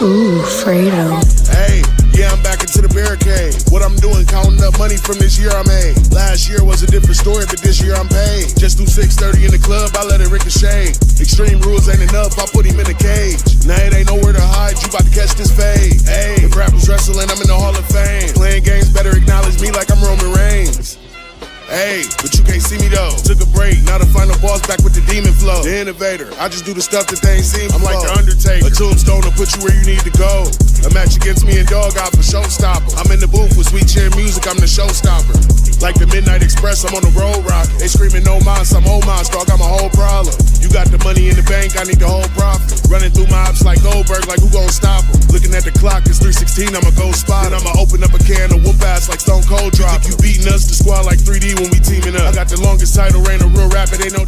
Ooh, Fredo. Hey, yeah, I'm back into the barricade. What I'm doing, counting up money from this year I made. Last year was a different story, but this year I'm paid. Just do 6:30 in the club, I let it ricochet. Extreme rules ain't enough, I put him in a cage. Now it ain't nowhere to hide, you about to catch this fade. Hey, if rap was wrestling, I'm in the Hall of Fame. Playing games, better acknowledge me like I'm Roman Reigns. Hey, but you can't see me though. Took a break, now the final boss back with the demon flow. The innovator, I just do the stuff that they ain't seen before. I'm like the Undertaker, a tombstone to put you where you need to go. A match against me and Dog out for showstopper. I'm in the booth with sweet cheer music, I'm the showstopper. Like the Midnight Express, I'm on the road rock. They screaming no minds, I'm old minds, dog, I'm a whole problem. You got the money in the bank, I need the whole profit. Running through my ops like Goldberg, like who gon' stop him? Looking at the clock, it's 3:16, I'ma go spot. Then I'ma open up a can of whoop ass like Stone Cold drop. You beating us, the squad like 3D when we teaming up. I got the longest title reign of real rap, it ain't no.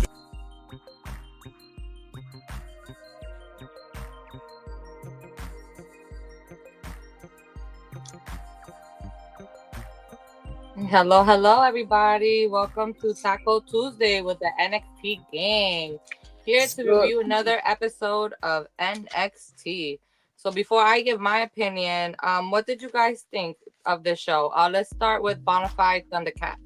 Hello, everybody. Welcome to Taco Tuesday with the NXT gang. Here to review another episode of NXT. So before I give my opinion, what did you guys think of this show? Let's start with Bonafide Thundercat.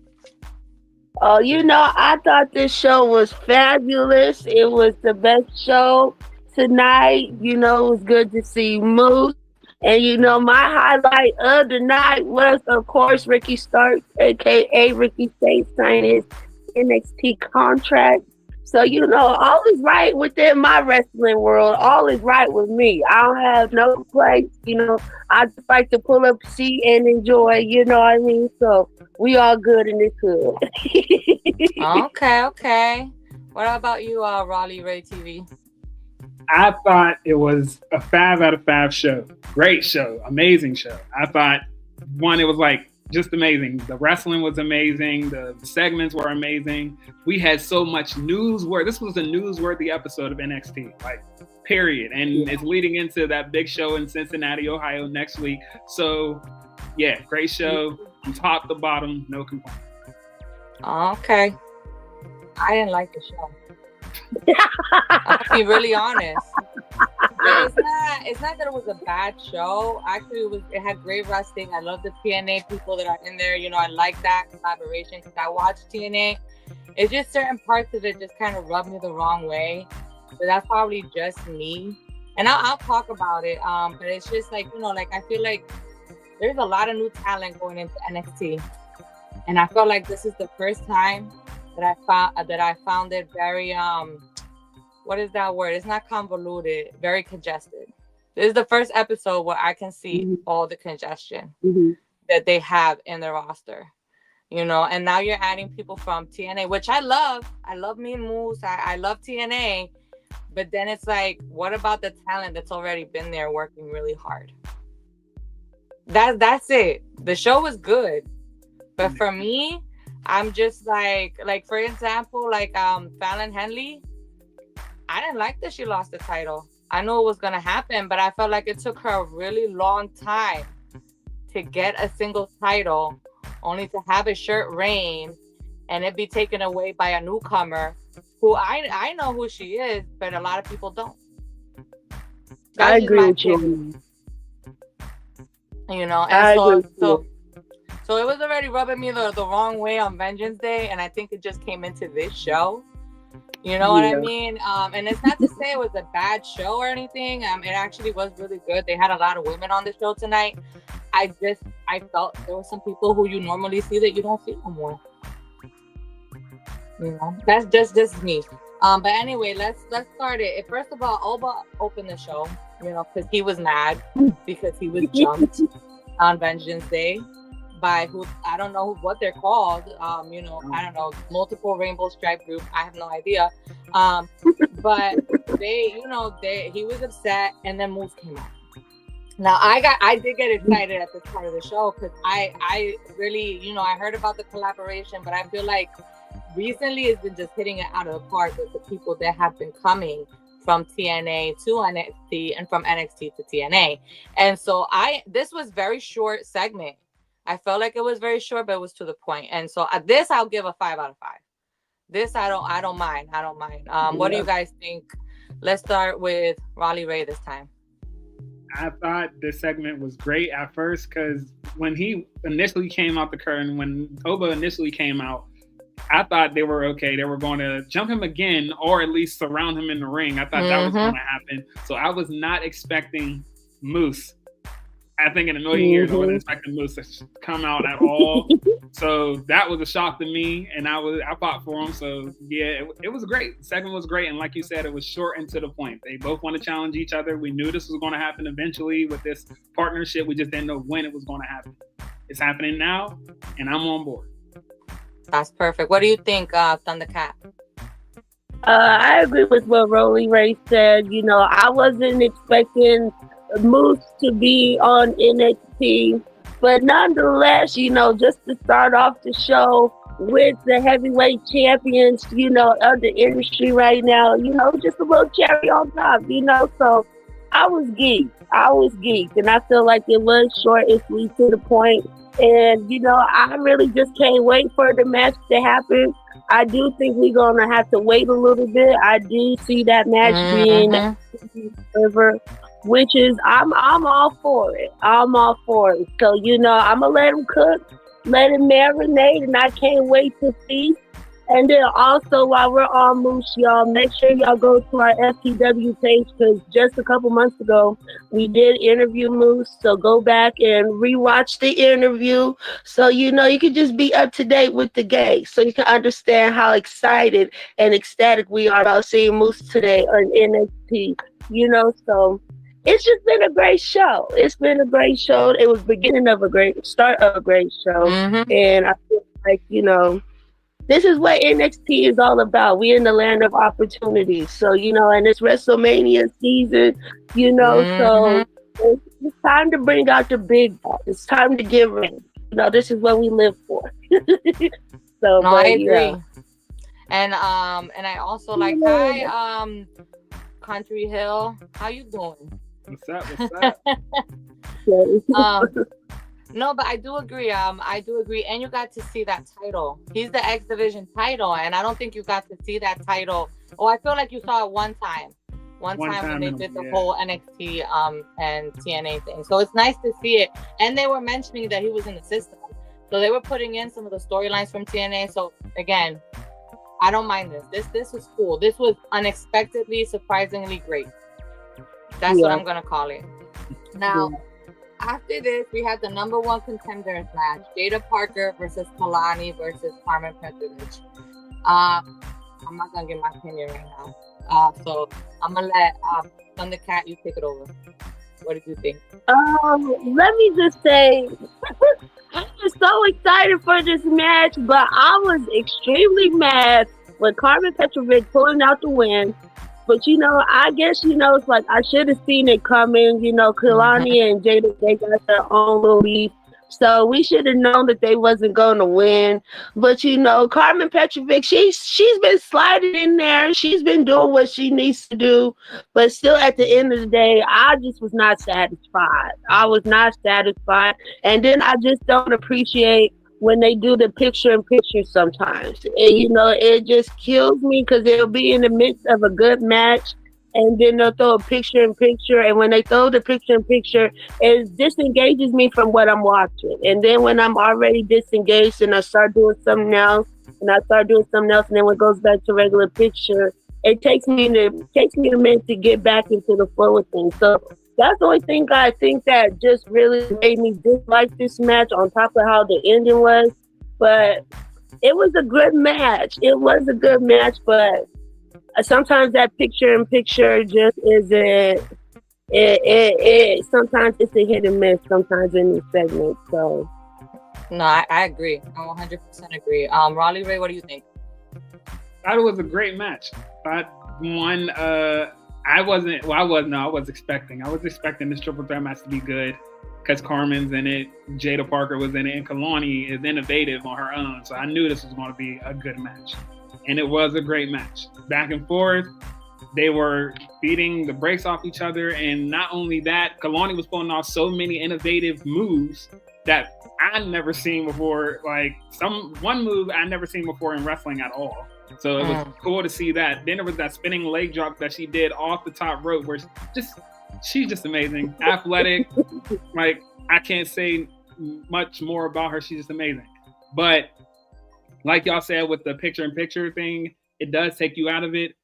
Oh, I thought this show was fabulous. It was the best show tonight. It was good to see Moose. And, my highlight of the night was, of course, Ricky Starks, a.k.a. Ricky State, signing his NXT contract. So, all is right within my wrestling world. All is right with me. I don't have no complaints. I just like to pull up, see, and enjoy. You know what I mean? So, we all good in this hood. Okay. What about you, Raleigh Ray TV? I thought it was a 5 out of 5 show. Great show. Amazing show. I thought, one, it was like just amazing. The wrestling was amazing. The segments were amazing. We had so much newsworthy. This was a newsworthy episode of NXT, period. And it's leading into that big show in Cincinnati, Ohio next week. So, yeah, great show. From top to bottom, no complaints. Okay. I didn't like the show. I'll be really honest. It's not that it was a bad show. Actually, it had great wrestling. I love the TNA people that are in there. I like that collaboration because I watched TNA. It's just certain parts of it just kind of rubbed me the wrong way. So that's probably just me. And I'll talk about it. But it's just I feel like there's a lot of new talent going into NXT. And I feel like this is the first time that I found it very what is that word? It's not convoluted, very congested. This is the first episode where I can see all the congestion that they have in their roster. And now you're adding people from TNA, which I love. I love me and Moose. I love TNA. But then it's like, what about the talent that's already been there working really hard? That's it. The show was good. But for me, I'm just like for example, Fallon Henley, I didn't like that she lost the title. I knew it was gonna happen, but I felt like it took her a really long time to get a single title, only to have a shirt reign and it be taken away by a newcomer who I know who she is, but a lot of people don't. I agree with you. So it was already rubbing me the wrong way on Vengeance Day, and I think it just came into this show. You know what I mean? And it's not to say it was a bad show or anything. It actually was really good. They had a lot of women on the show tonight. I felt there were some people who you normally see that you don't see no more. That's just me. But anyway, let's start it. First of all, Oba opened the show, because he was mad because he was jumped on Vengeance Day by who I don't know what they're called. I don't know, multiple rainbow stripe group. I have no idea. But he was upset, and then Moose came out. Now I did get excited at this part of the show because I really, I heard about the collaboration, but I feel like recently it's been just hitting it out of the park with the people that have been coming from TNA to NXT and from NXT to TNA. And so this was very short segment. I felt like it was very short, but it was to the point. And so this I'll give a 5 out of 5. This I don't mind. What do you guys think? Let's start with Raleigh Ray this time. I thought this segment was great at first because when he initially came out the curtain, when Oba initially came out, I thought they were okay. They were going to jump him again or at least surround him in the ring. I thought that was going to happen. So I was not expecting Moose. I think in a million years, I wasn't expecting Moose to come out at all. So that was a shock to me, and I fought for him. So yeah, it was great. The segment was great, and like you said, it was short and to the point. They both want to challenge each other. We knew this was going to happen eventually with this partnership. We just didn't know when it was going to happen. It's happening now, and I'm on board. That's perfect. What do you think, Thundercat? I agree with what Rolly Ray said. You know, I wasn't expecting Moose to be on NXT, but nonetheless, you know, just to start off the show with the heavyweight champions, you know, of the industry right now, you know, just a little cherry on top, you know. So I was geeked, and I feel like it was short and sweet to the point. And, you know, I really just can't wait for the match to happen. I do think we're going to have to wait a little bit. I do see that match being over, which is, I'm all for it. I'm all for it. So, you know, I'm going to let him cook, let him marinate, and I can't wait to see. And then also, while we're on Moose, y'all, make sure y'all go to our FTW page, because just a couple months ago, we did interview Moose. So go back and rewatch the interview. So, you know, you can just be up to date with the game. So you can understand how excited and ecstatic we are about seeing Moose today on NXT. You know, so it's just been a great show. It's been a great show. It was beginning of a great start of a great show. And I feel like, you know, this is what NXT is all about. We're in the land of opportunities. So, you know, and it's WrestleMania season, you know, so it's time to bring out the big ball. It's time to get ready. You know, this is what we live for. So, no, I agree. Yeah. And I also like, hi, Country Hill. How you doing? What's up? No, but I do agree. And you got to see that title. He's the X Division title, and I don't think you got to see that title. Oh, I feel like you saw it one time when they did the whole NXT and TNA thing. So it's nice to see it. And they were mentioning that he was in the system, so they were putting in some of the storylines from TNA. So again, I don't mind this. This was cool. This was unexpectedly, surprisingly great. That's what I'm gonna call it. Now. After this, we had the number one contenders match: Jada Parker versus Kalani versus Carmen Petrovic. I'm not gonna give my opinion right now, so I'm gonna let Thundercat, you take it over. What did you think? Let me just say, I was so excited for this match, but I was extremely mad when Carmen Petrovic pulling out the win. But, you know, I guess, you know, it's like I should have seen it coming. You know, Kalani and Jada, they got their own little beef. So we should have known that they wasn't going to win. But, you know, Carmen Petrovic, she's been sliding in there. She's been doing what she needs to do. But still, at the end of the day, I just was not satisfied. I was not satisfied. And then I just don't appreciate when they do the picture-in-picture sometimes. And, you know, it just kills me because they'll be in the midst of a good match and then they'll throw a picture-in-picture. And when they throw the picture-in-picture, it disengages me from what I'm watching. And then when I'm already disengaged and I start doing something else, and then when it goes back to regular picture, it takes me a minute to get back into the flow of things. So that's the only thing I think that just really made me dislike this match, on top of how the ending was. But it was a good match. But sometimes that picture-in-picture just isn't. Sometimes it's a hit and miss. Sometimes in this segment. So. No, I agree. I 100% agree. Raleigh Ray, what do you think? I thought it was a great match. I was expecting this triple threat match to be good because Carmen's in it, Jada Parker was in it, and Kalani is innovative on her own. So I knew this was going to be a good match. And it was a great match. Back and forth, they were beating the brakes off each other. And not only that, Kalani was pulling off so many innovative moves that I'd never seen before. Like one move I'd never seen before in wrestling at all. So it was cool to see that. Then there was that spinning leg drop that she did off the top rope where she's just amazing, athletic. Like, I can't say much more about her. She's just amazing. But like y'all said with the picture-in-picture thing, it does take you out of it.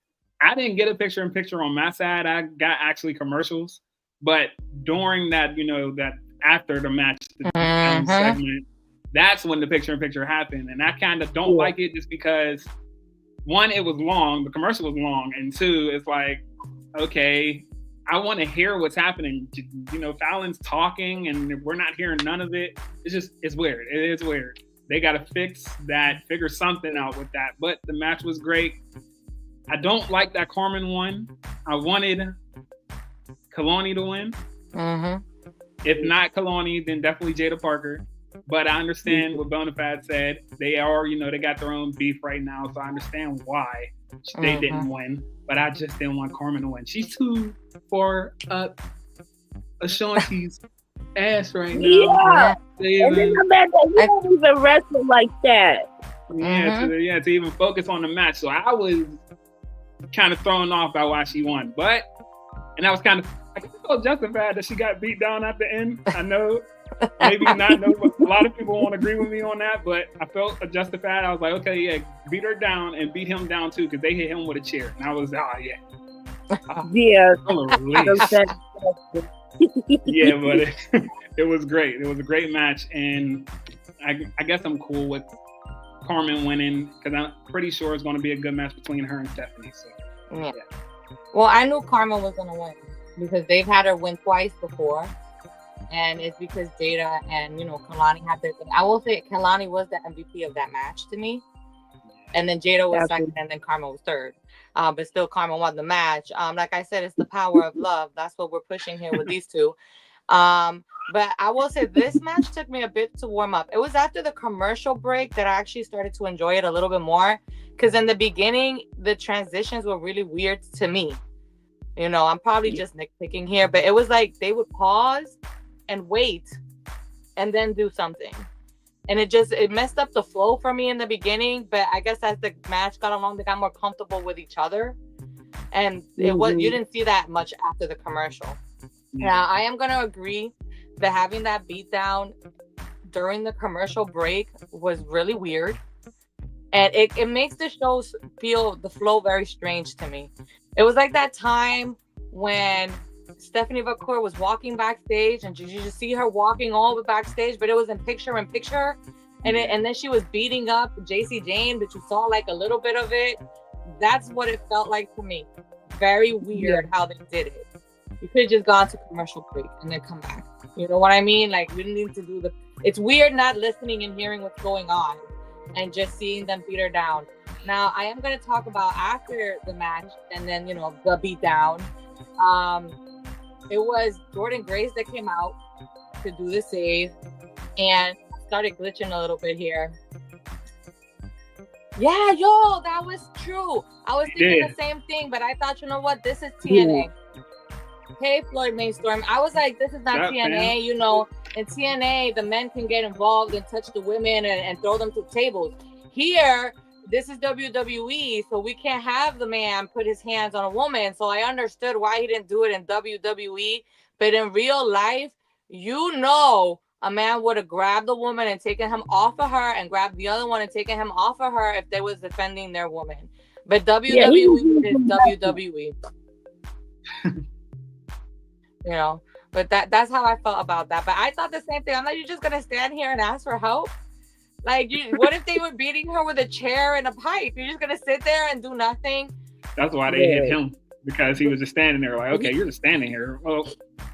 I didn't get a picture-in-picture on my side. I got actually commercials. But during that, that after the match segment, that's when the picture-in-picture happened. And I kind of don't like it just because, one, it was long. The commercial was long. And two, it's like, okay, I want to hear what's happening. Fallon's talking and we're not hearing none of it. It's weird. It is weird. They got to figure something out with that. But the match was great. I don't like that Carmen won. I wanted Kalani to win. Mm-hmm. If not Kalani, then definitely Jada Parker. But I understand what Bonafide said. They are, they got their own beef right now. So I understand why they didn't win. But I just didn't want Carmen to win. She's too far up Ashanti's ass right now. Yeah. And then you don't even wrestle like that. Yeah, to even focus on the match. So I was kind of thrown off by why she won. And I was kind of, I felt justified that she got beat down at the end. I know, maybe not. No, but a lot of people won't agree with me on that, but I felt justified. I was like, okay, yeah, beat her down and beat him down too, because they hit him with a chair. And I was, yeah. Yeah. Yeah, but it was great. It was a great match. And I guess I'm cool with Carmen winning because I'm pretty sure it's going to be a good match between her and Stephanie. So, yeah. Well, I knew Carmen was going to win because they've had her win twice before. And it's because Jada and, Kalani had their thing. I will say Kalani was the MVP of that match to me. And then Jada was second and then Carmen was third. But still Carmen won the match. Like I said, it's the power of love. That's what we're pushing here with these two. But I will say this match took me a bit to warm up. It was after the commercial break that I actually started to enjoy it a little bit more. Because in the beginning, the transitions were really weird to me. I'm probably just nitpicking here, but it was like they would pause and wait and then do something. And it messed up the flow for me in the beginning. But I guess as the match got along, they got more comfortable with each other. And you didn't see that much after the commercial. Now, I am going to agree that having that beatdown during the commercial break was really weird. And it makes the shows feel the flow very strange to me. It was like that time when Stephanie McCoy was walking backstage and you just see her walking all the backstage, but it was in picture. And then she was beating up JC Jane, but you saw like a little bit of it. That's what it felt like to me. Very weird how they did it. You could have just gone to commercial break and then come back. You know what I mean? Like, we didn't need to do it's weird not listening and hearing what's going on and just seeing them beat her down. Now, I am going to talk about after the match and then, the beat down. It was Jordynne Grace that came out to do the save and started glitching a little bit here. Yeah, that was true. I was thinking the same thing, but I thought, this is TNA. Hey, Floyd Mainstorm. I was like, this is not TNA, In TNA, the men can get involved and touch the women and throw them to tables. Here, this is WWE, so we can't have the man put his hands on a woman. So I understood why he didn't do it in WWE. But in real life, a man would have grabbed the woman and taken him off of her and grabbed the other one and taken him off of her if they was defending their woman. But WWE is WWE. But that's how I felt about that. But I thought the same thing. I'm like, you're just gonna stand here and ask for help? Like, what if they were beating her with a chair and a pipe? You're just gonna sit there and do nothing? That's why they hit him, because he was just standing there. Like, okay, you're just standing here. Well,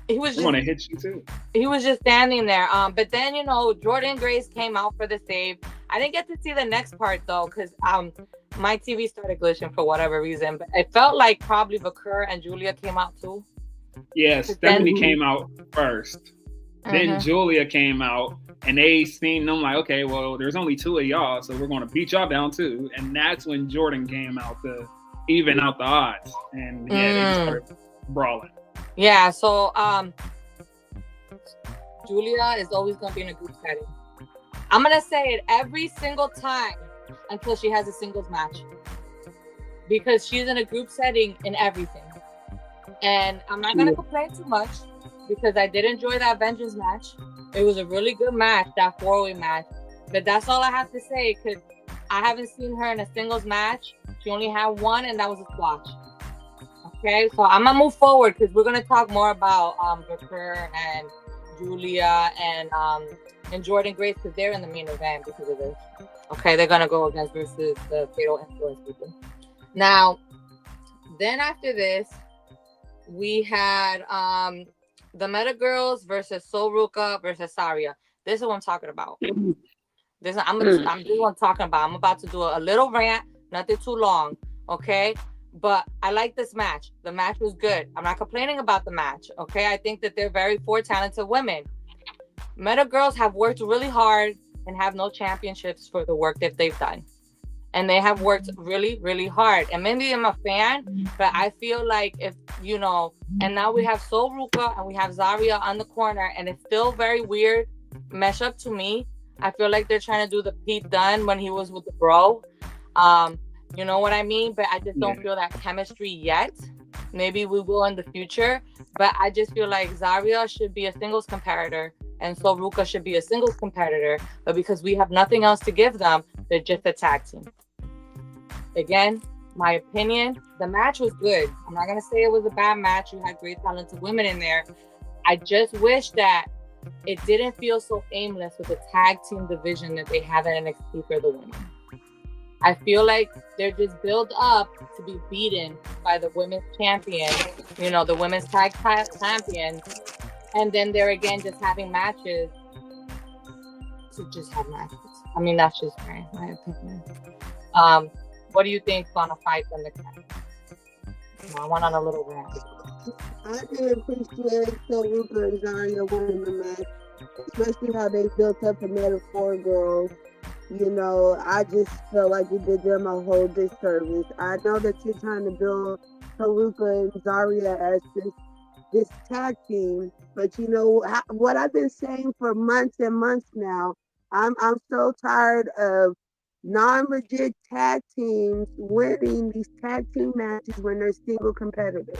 he was going to hit you too. He was just standing there. But then Jordynne Grace came out for the save. I didn't get to see the next part though, because my TV started glitching for whatever reason. But it felt like probably Vakur and Julia came out too. Yeah, Stephanie came out first. Then Julia came out, and they seen them like, okay, well, there's only two of y'all, so we're going to beat y'all down too. And that's when Jordynne came out to even out the odds. And they just started brawling. Yeah, so Julia is always going to be in a group setting. I'm going to say it every single time until she has a singles match. Because she's in a group setting in everything. And I'm not gonna complain too much because I did enjoy that Vengeance match. It was a really good match, that 4-way match. But that's all I have to say because I haven't seen her in a singles match. She only had one, and that was a squash. Okay, so I'm gonna move forward because we're gonna talk more about Booker and Julia and Jordan Grace because they're in the main event because of this. Okay, they're gonna go against versus the Fatal Influence people. Now, then after this, we had the Meta Girls versus Soul Ruka versus Saria. This is what I'm talking about. This is what I'm talking about. I'm about to do a little rant, nothing too long, okay? But I like this match. The match was good. I'm not complaining about the match, okay? I think that they're very four talented women. Meta Girls have worked really hard and have no championships for the work that they've done. And they have worked really, really hard. And maybe I'm a fan, but I feel like if, you know, and now we have Soul Ruka and we have Zaria on the corner, and it's still very weird mesh up to me. I feel like they're trying to do the Pete Dunne when he was with the Bro. You know what I mean? But I just don't feel that chemistry yet. Maybe we will in the future. But I just feel like Zaria should be a singles competitor and Soul Ruka should be a singles competitor. But because we have nothing else to give them, they're just a tag team. Again, my opinion, the match was good. I'm not going to say it was a bad match. You had great talented women in there. I just wish that it didn't feel so aimless with the tag team division that they have in NXT for the women. I feel like they're just built up to be beaten by the women's champion, you know, the women's tag champion. And then they're again just having matches to just have matches. I mean, that's just my opinion. What do you think on a fight from the cat? I went on a little rant. I did appreciate Soul Ruka and Zaria winning the match, especially how they built up the Metaphor girls. You know, I just felt like you did them a whole disservice. I know that you're trying to build Soul Ruka and Zaria as this tag team, but you know what I've been saying for months and months now. I'm so tired of non-legit tag teams winning these tag team matches when they're single competitors.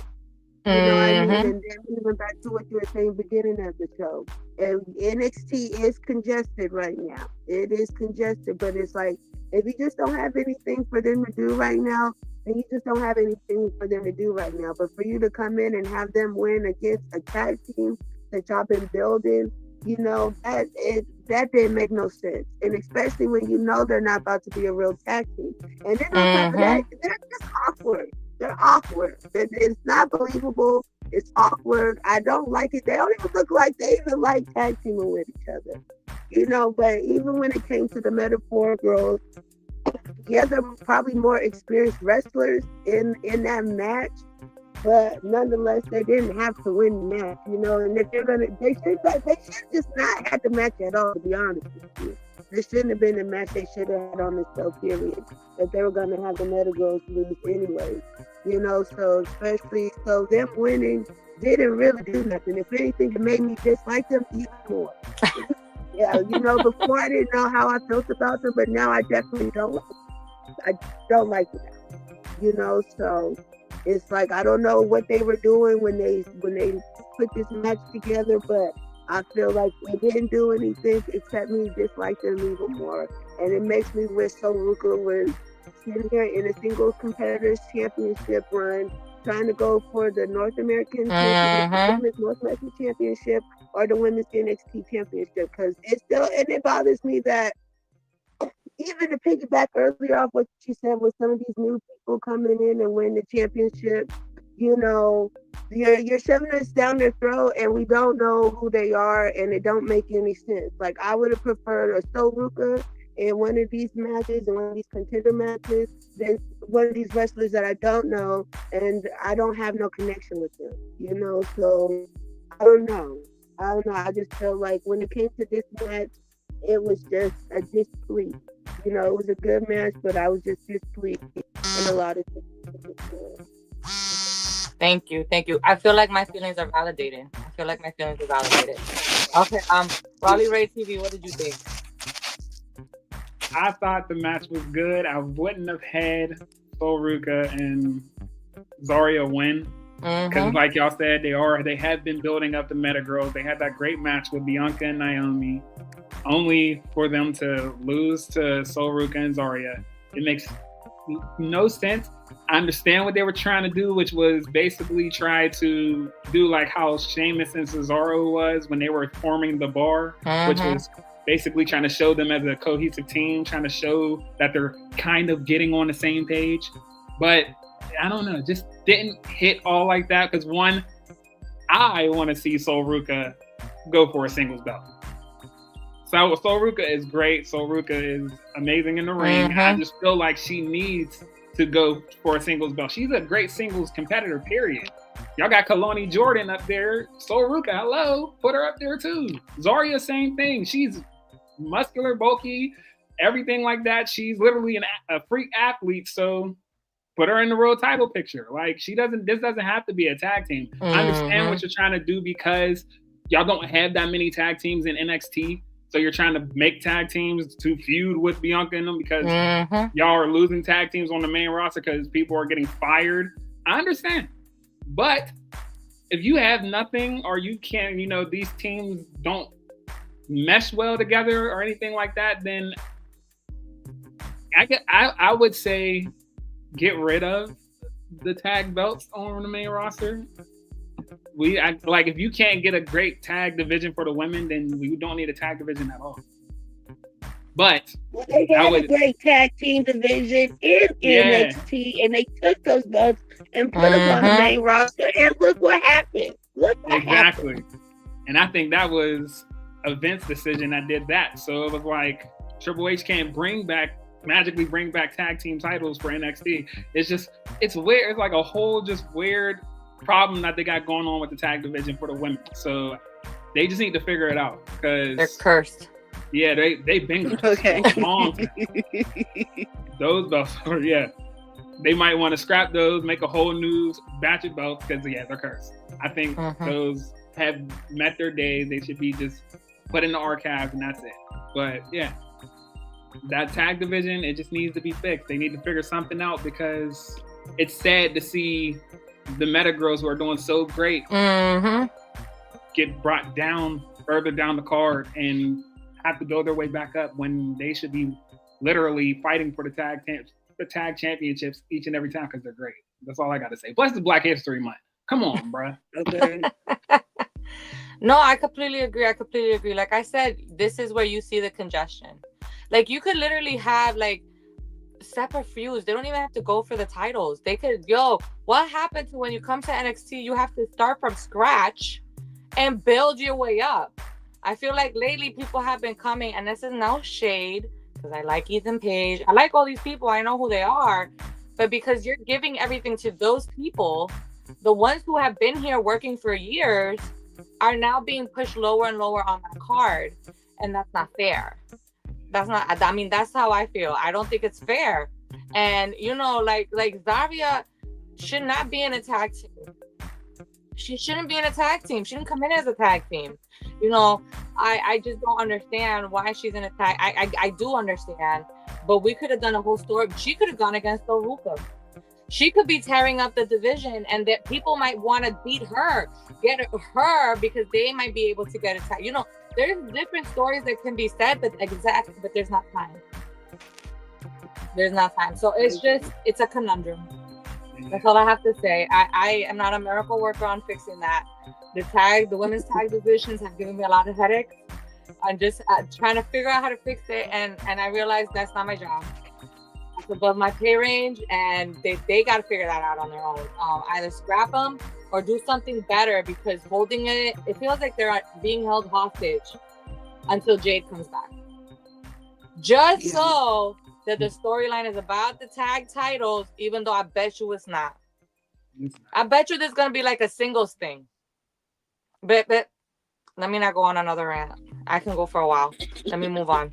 You know what I mean? And then even back to what you were saying beginning of the show. And NXT is congested right now. It is congested, but it's like if you just don't have anything for them to do right now, then you just don't have anything for them to do right now. But for you to come in and have them win against a tag team that y'all been building, you know, that didn't make no sense. And especially when you know they're not about to be a real tag team. And then on top of that, they're just awkward. They're awkward. It's not believable. It's awkward. I don't like it. They don't even look like they even like tag teaming with each other. You know, but even when it came to the Metaphor girls, yeah, they're probably more experienced wrestlers in that match. But nonetheless, they didn't have to win the match, you know. And if they should just not have the match at all, to be honest with you. This shouldn't have been the match they should have had on the show, period. If they were going to have the Meta Girls lose anyway, you know. So them winning didn't really do nothing. If anything, it made me dislike them even more. Yeah, you know, before I didn't know how I felt about them, but now I definitely don't. I don't like it now, you know. So it's like I don't know what they were doing when they put this match together, but I feel like they didn't do anything except me dislike them even more. And it makes me wish Soul Ruka was sitting here in a singles competitors championship run, trying to go for the North American championship or the women's NXT championship. Because it bothers me that even to piggyback earlier off what you said with some of these new people coming in and win the championship, you know, you're shoving us down their throat and we don't know who they are and it don't make any sense. Like I would have preferred a Soul Ruka in one of these matches and one of these contender matches than one of these wrestlers that I don't know and I don't have no connection with them, you know. So I don't know. I just felt like when it came to this match, it was just a displeased. You know, it was a good match, but I was just displeased in a lot of things. Thank you. I feel like my feelings are validated. Okay, Raleigh Ray TV, what did you think? I thought the match was good. I wouldn't have had Soul Ruka and Zaria win. Because like y'all said, they have been building up the Meta Girls. They had that great match with Bianca and Naomi, only for them to lose to Sol Ruca and Zarya. It makes no sense. I understand what they were trying to do, which was basically try to do like how Sheamus and Cesaro was when they were forming the Bar, which was basically trying to show them as a cohesive team, trying to show that they're kind of getting on the same page. But I don't know, just didn't hit all like that. Because one, I want to see Sol Ruca go for a singles belt. So Sol Ruca is great. Sol Ruca is amazing in the ring. I just feel like she needs to go for a singles belt. She's a great singles competitor, period. Y'all got Kalani Jordan up there. Sol Ruca, hello. Put her up there too. Zarya, same thing. She's muscular, bulky, everything like that. She's literally a freak athlete. So put her in the world title picture. Like this doesn't have to be a tag team. I understand what you're trying to do because y'all don't have that many tag teams in NXT. So you're trying to make tag teams to feud with Bianca and them because y'all are losing tag teams on the main roster because people are getting fired. I understand. But if you have nothing or you can't, these teams don't mesh well together or anything like that, then I would say get rid of the tag belts on the main roster. If you can't get a great tag division for the women, then we don't need a tag division at all. But they had a great tag team division in NXT, and they took those belts and put them on the main roster, and look what happened. Happened. And I think that was a Vince decision that did that. So it was like Triple H can't magically bring back tag team titles for NXT. It's weird. It's like a whole just weird problem that they got going on with the tag division for the women. So they just need to figure it out because they're cursed. Yeah, they've been cursed for a long time. Those belts they might want to scrap those, make a whole new batch of belts because they're cursed. I think those have met their days. They should be just put in the archives and that's it. But that tag division, it just needs to be fixed. They need to figure something out because it's sad to see the Meta Girls who are doing so great get brought down further down the card and have to go their way back up when they should be literally fighting for the tag championships each and every time because they're great. That's all I got to say. Plus the Black History Month. Come on, bruh. Okay. No, I completely agree. Like I said, this is where you see the congestion. Like you could literally have like separate feuds. They don't even have to go for the titles. They could, what happened to when you come to NXT, you have to start from scratch and build your way up. I feel like lately people have been coming, and this is no shade, because I like Ethan Page. I like all these people. I know who they are. But because you're giving everything to those people, the ones who have been here working for years are now being pushed lower and lower on that card. And that's not fair. That's how I feel. I don't think it's fair. And, like Zarya should not be in a tag team. She shouldn't be in a tag team. She didn't come in as a tag team. I just don't understand why she's in a tag. I do understand, but we could have done a whole story. She could have gone against Sol Ruca. She could be tearing up the division, and that people might want to beat her, get her because they might be able to get a tag. There's different stories that can be said, but there's not time. There's not time. So it's a conundrum. That's all I have to say. I am not a miracle worker on fixing that. The women's tag divisions have given me a lot of headaches. I'm just trying to figure out how to fix it, and I realize that's not my job. It's above my pay range, and they got to figure that out on their own. Either scrap them or do something better, because holding it feels like they're being held hostage until Jade comes back. So that the storyline is about the tag titles, even though I bet you it's not. I bet you there's going to be like a singles thing. But let me not go on another rant. I can go for a while. Let me move on.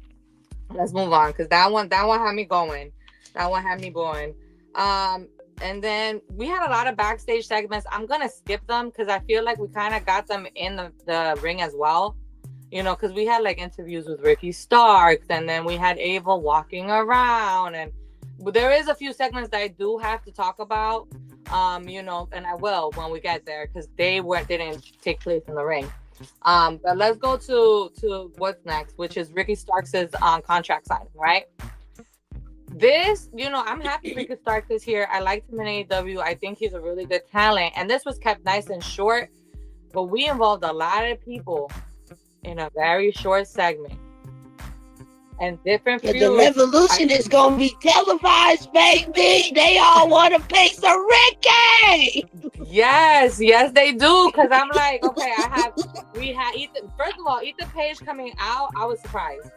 Let's move on, because that one had me going. And then we had a lot of backstage segments. I'm going to skip them because I feel like we kind of got them in the ring as well. Because we had like interviews with Ricky Starks, and then we had Ava walking around, and there is a few segments that I do have to talk about. You know, and I will when we get there because didn't take place in the ring. But let's go to what's next, which is Ricky Starks' contract signing, right? This, you know, I'm happy Ricky Starks is here. I liked him in AEW. I think he's a really good talent. And this was kept nice and short, but we involved a lot of people in a very short segment. And different feuds. The Revolution is going to be televised, baby. They all want a piece of Ricky. Yes, they do. Because I'm like, okay, we had Ethan. First of all, Ethan Page coming out, I was surprised.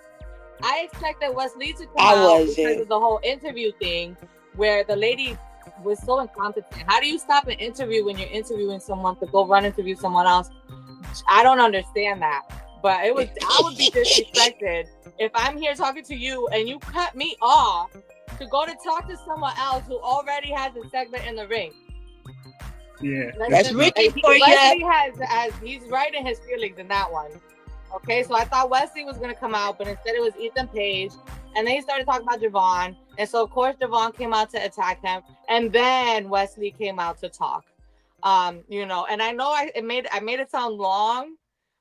I expected Wesley to come out because of the whole interview thing where the lady was so incompetent. How do you stop an interview when you're interviewing someone to go run interview someone else? I don't understand that. But I would be disrespected if I'm here talking to you and you cut me off to go to talk to someone else who already has a segment in the ring. Yeah, that's Ricky for you. He's right in his feelings in that one. Okay, so I thought Wesley was going to come out, but instead it was Ethan Page. And then he started talking about Javon. And so, of course, Javon came out to attack him. And then Wesley came out to talk. You know, and I know I made it sound long,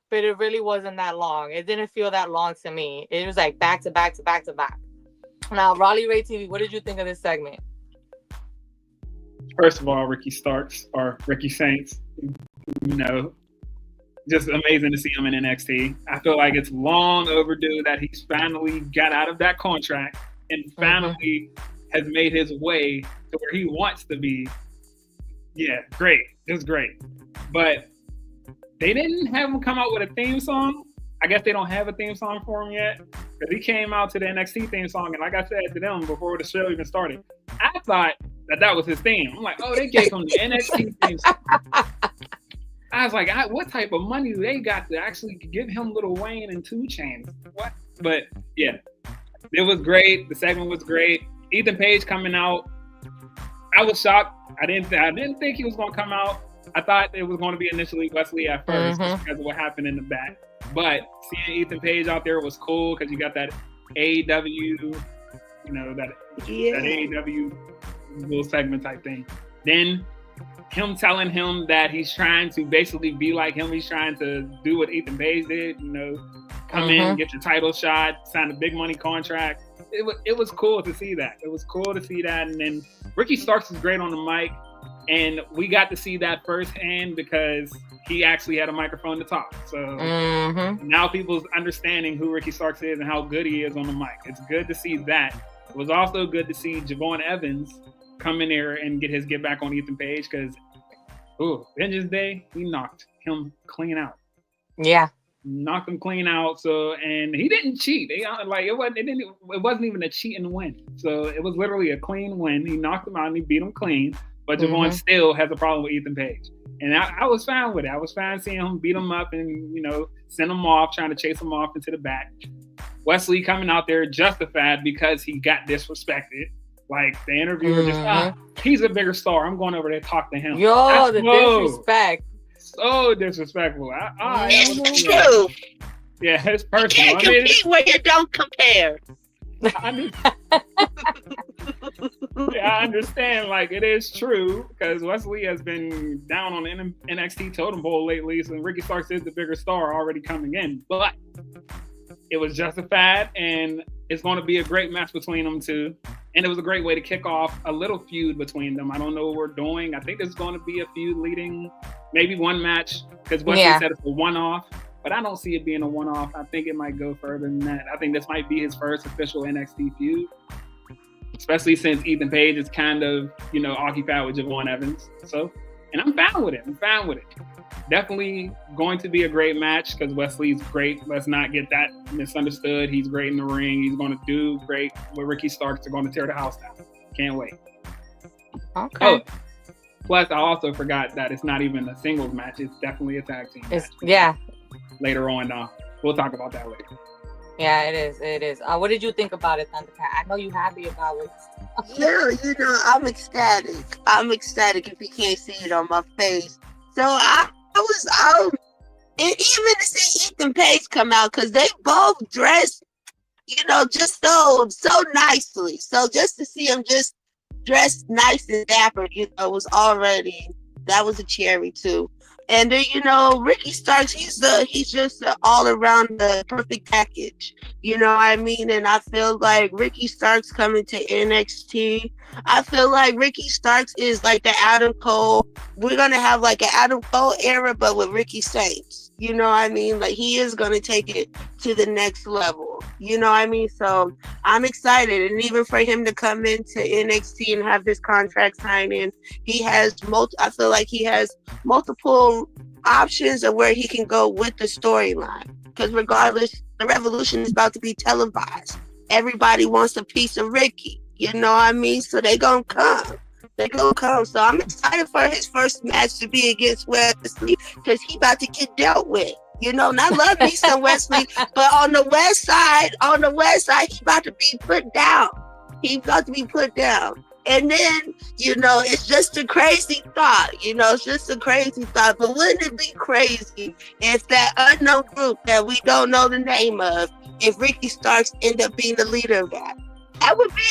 but it really wasn't that long. It didn't feel that long to me. It was like back to back to back to back. Now, Raleigh Ray TV, what did you think of this segment? First of all, Ricky Starks or Ricky Saints, you know, just amazing to see him in NXT. I feel like it's long overdue that he's finally got out of that contract and finally has made his way to where he wants to be. Yeah, great. It's great. But they didn't have him come out with a theme song. I guess they don't have a theme song for him yet. Because he came out to the NXT theme song, and like I said to them before the show even started, I thought that was his theme. I'm like, oh, they gave him the NXT theme song. I was like, what type of money do they got to actually give him Lil Wayne and 2 Chainz? What? But yeah, it was great. The segment was great. Ethan Page coming out. I was shocked. I didn't think he was going to come out. I thought it was going to be initially Wesley at first because of what happened in the back. But seeing Ethan Page out there was cool because you got that AEW, you know, that AEW little segment type thing. Then him telling him that he's trying to basically be like him. He's trying to do what Ethan Page did, you know, come in, get your title shot, sign a big money contract. It was cool to see that. It was cool to see that. And then Ricky Starks is great on the mic. And we got to see that firsthand because he actually had a microphone to talk. So now people's understanding who Ricky Starks is and how good he is on the mic. It's good to see that. It was also good to see Javon Evans come in there and get back on Ethan Page because, Vengeance Day, he knocked him clean out. Yeah. Knocked him clean out. So, and he didn't cheat. It wasn't even a cheat and win. So it was literally a clean win. He knocked him out and he beat him clean. But Javon still has a problem with Ethan Page. And I was fine with it. I was fine seeing him beat him up and, you know, send him off, trying to chase him off into the back. Wesley coming out there justified because he got disrespected. Like, the interviewer just, he's a bigger star. I'm going over there to talk to him. Disrespect. So disrespectful. It's true. Yeah, it's personal. You can't compete where you don't compare. I understand, like, it is true because Wesley has been down on the NXT totem pole lately, so Ricky Starks is the bigger star already coming in, but it was justified and it's going to be a great match between them two, and it was a great way to kick off a little feud between them. I don't know what we're doing. I think there's going to be a feud leading maybe one match because Wesley said it's a one-off. But I don't see it being a one-off. I think it might go further than that. I think this might be his first official NXT feud, especially since Ethan Page is kind of, you know, occupied with Javon Evans. So, and I'm fine with it. Definitely going to be a great match because Wesley's great. Let's not get that misunderstood. He's great in the ring. He's going to do great with Ricky Starks. They're going to tear the house down. Can't wait. Okay. Oh, plus, I also forgot that it's not even a singles match. It's definitely a tag team match. Later on, we'll talk about that later. Yeah, it is. What did you think about it, Thundercat? I know you're happy about it. Yeah, you know, I'm ecstatic if you can't see it on my face. So I was and even to see Ethan Page come out because they both dressed, you know, just so nicely. So just to see him just dressed nice and dapper, was already, that was a cherry too. And then, Ricky Starks, he's just an all around the perfect package. You know what I mean? And I feel like Ricky Starks coming to NXT, I feel like Ricky Starks is like the Adam Cole. We're going to have like an Adam Cole era, but with Ricky Saints. You know what I mean? Like, he is going to take it to the next level. You know what I mean? So I'm excited. And even for him to come into NXT and have this contract signing, I feel like he has multiple options of where he can go with the storyline. Because regardless, the Revolution is about to be televised. Everybody wants a piece of Ricky. You know what I mean? So they gonna come. So I'm excited for his first match to be against Wesley, because he about to get dealt with. And I love me some Wesley, but on the west side, he about to be put down. And then, it's just a crazy thought. But wouldn't it be crazy if that unknown group that we don't know the name of, if Ricky Starks end up being the leader of that? That would be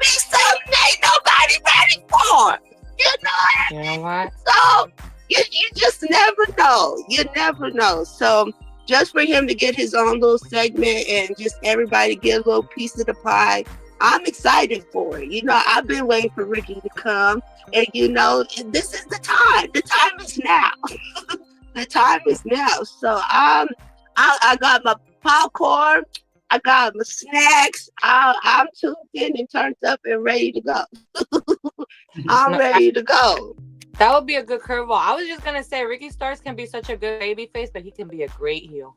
something ain't nobody ready for. You know what? So you just never know. You never know. So just for him to get his own little segment and just everybody get a little piece of the pie, I'm excited for it. I've been waiting for Ricky to come, and this is the time. The time is now. The time is now. So I got my popcorn. I got my snacks. I'm tuned in and turned up and ready to go. I'm ready to go. That would be a good curveball. I was just gonna say Ricky Starks can be such a good baby face, but he can be a great heel.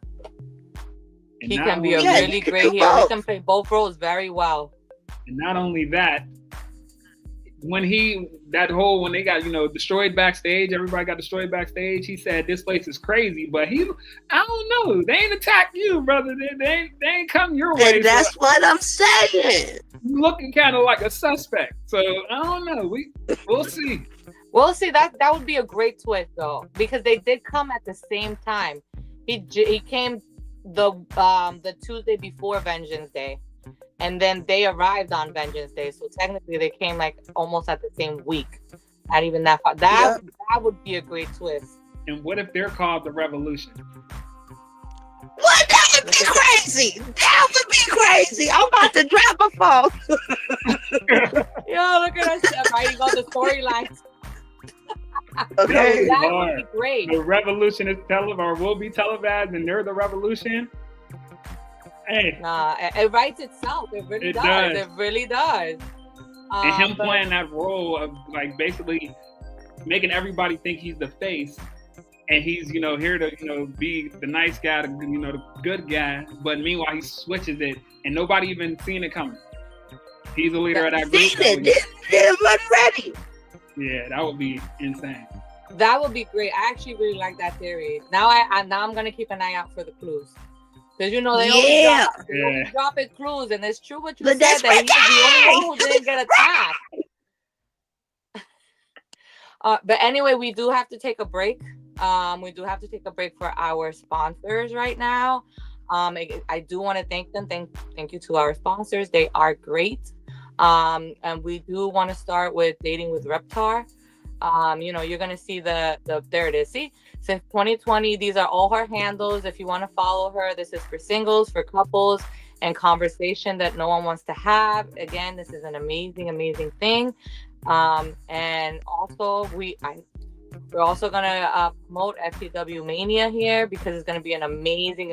He can be a really great heel. He can play both roles very well. And not only that, when they got, destroyed backstage, everybody got destroyed backstage, he said, this place is crazy, but I don't know, they ain't attacked you, brother. They ain't come your way. And that's what I'm saying. You looking kind of like a suspect. So, I don't know. We'll see. We'll see. That would be a great twist, though, because they did come at the same time. He came the Tuesday before Vengeance Day. And then they arrived on Vengeance Day, so technically they came like almost at the same week. Not even that far. That would be a great twist. And what if they're called the Revolution? What? That would be crazy. That would be crazy. I'm about to drop a phone. Yo, look at us writing all the storylines. Okay, that would be great. The Revolution is will be televised, and they're the Revolution. Hey. Nah, it writes itself. It really does. It really does. And him playing that role of like basically making everybody think he's the face, and he's here to be the nice guy, the good guy. But meanwhile, he switches it, and nobody even seen it coming. He's the leader of that group. They weren't ready. Yeah, that would be insane. That would be great. I actually really like that theory. Now I'm gonna keep an eye out for the clues. Because they always drop it clues, and it's true what you said, that he's the only one who didn't get attacked. But anyway, we do have to take a break. We do have to take a break for our sponsors right now. I do want to thank them. Thank you to our sponsors. They are great. And we do want to start with Dating with Reptar. You're gonna see the there it is. See, since 2020, these are all her handles. If you want to follow her, this is for singles, for couples, and conversation that no one wants to have. Again, this is an amazing thing. And also we're also gonna promote FTW Mania here, because it's gonna be an amazing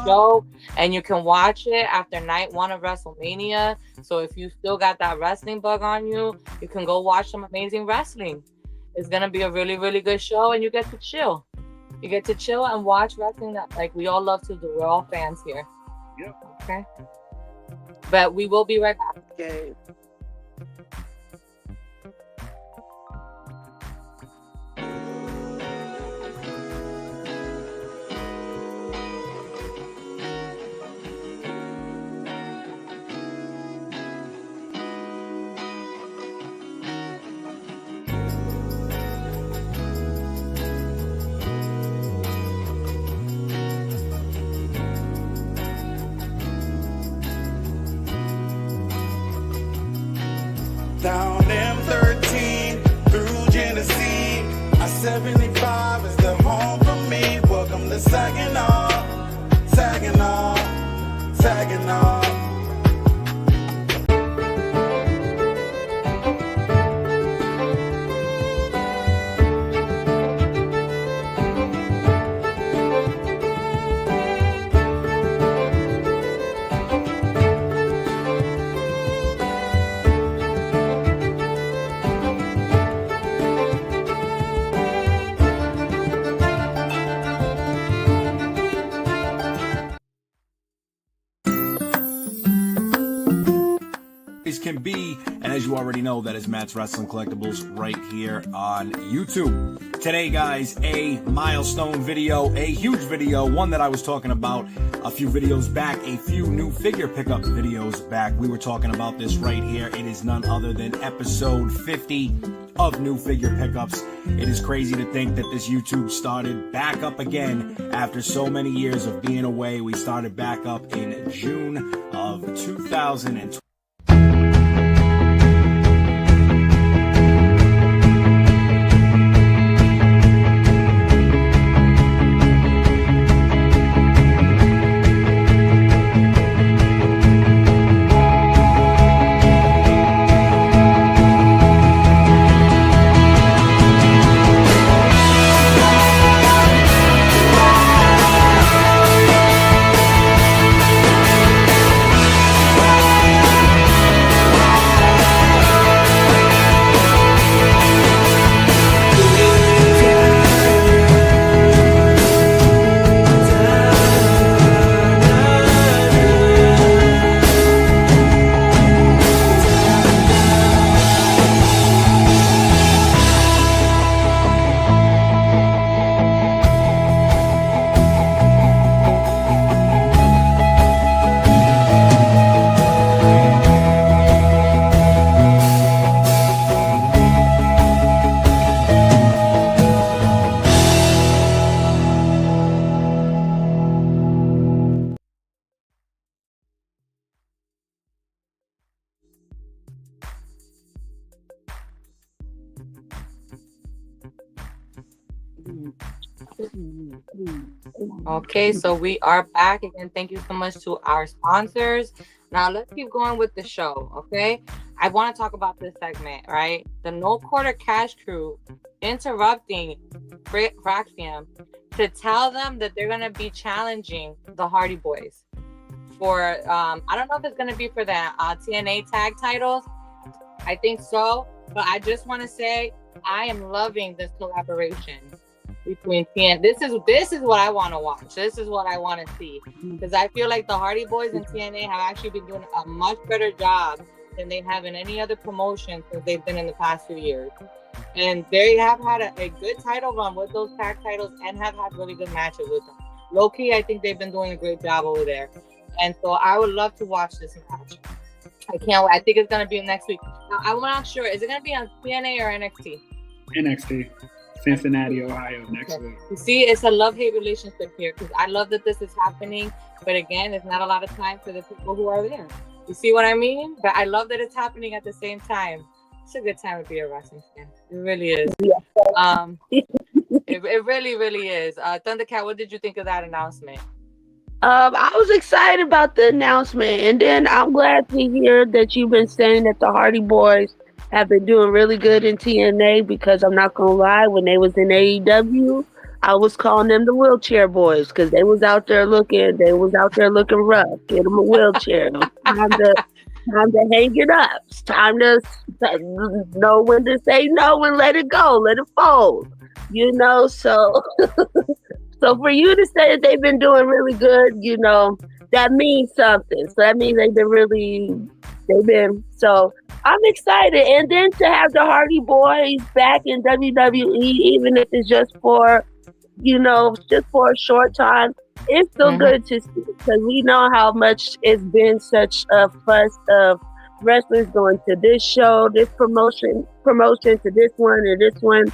show, and you can watch it after night 1 of WrestleMania. So if you still got that wrestling bug on you, you can go watch some amazing wrestling. It's gonna be a really good show, and you get to chill. You get to chill and watch wrestling that like we all love to do. We're all fans here. Yep. Okay. But we will be right back. Okay. down M13 through Genesee. I-75 is the home for me. Welcome to Saginaw, Saginaw, Saginaw. Can be, and as you already know, that is Matt's Wrestling Collectibles right here on YouTube. Today, guys, a milestone video, a huge video, one that I was talking about a few videos back, a few new figure pickup videos back. We were talking about this right here. It is none other than episode 50 of New Figure Pickups. It is crazy to think that this YouTube started back up again after so many years of being away. We started back up in June of 2020. Okay, so we are back again. Thank you so much to our sponsors. Now let's keep going with the show, okay? I want to talk about this segment, right? The No Quarter Cash crew interrupting Fraxium to tell them that they're going to be challenging the Hardy Boys for, I don't know if it's going to be for the TNA tag titles. I think so, but I just want to say I am loving this collaboration between TNA. This is what I want to watch. This is what I want to see, because I feel like the Hardy Boys and TNA have actually been doing a much better job than they have in any other promotion since they've been in the past few years. And they have had a good title run with those tag titles and have had really good matches with them. Low key, I think they've been doing a great job over there. And so I would love to watch this match. I can't wait. I think it's going to be next week. Now, I'm not sure. Is it going to be on TNA or NXT? NXT. Cincinnati, Ohio, next week. You see, it's a love-hate relationship here, because I love that this is happening, but again, there's not a lot of time for the people who are there. You see what I mean? But I love that it's happening at the same time. It's a good time to be a wrestling fan. It really is. It really, really is. Thundercat, what did you think of that announcement? I was excited about the announcement, and then I'm glad to hear that you've been saying that the Hardy Boys have been doing really good in TNA, because I'm not gonna lie, when they was in AEW, I was calling them the wheelchair boys, because they was out there looking rough. Get them a wheelchair. Time to hang it up. It's time to know when to say no and let it go, let it fold. You know, so so for you to say that they've been doing really good, you know, that means something. So that means so I'm excited. And then to have the Hardy Boys back in WWE, even if it's just for, you know, just for a short time, it's still good to see, because we know how much it's been such a fuss of wrestlers going to this show, this promotion to this one or this one.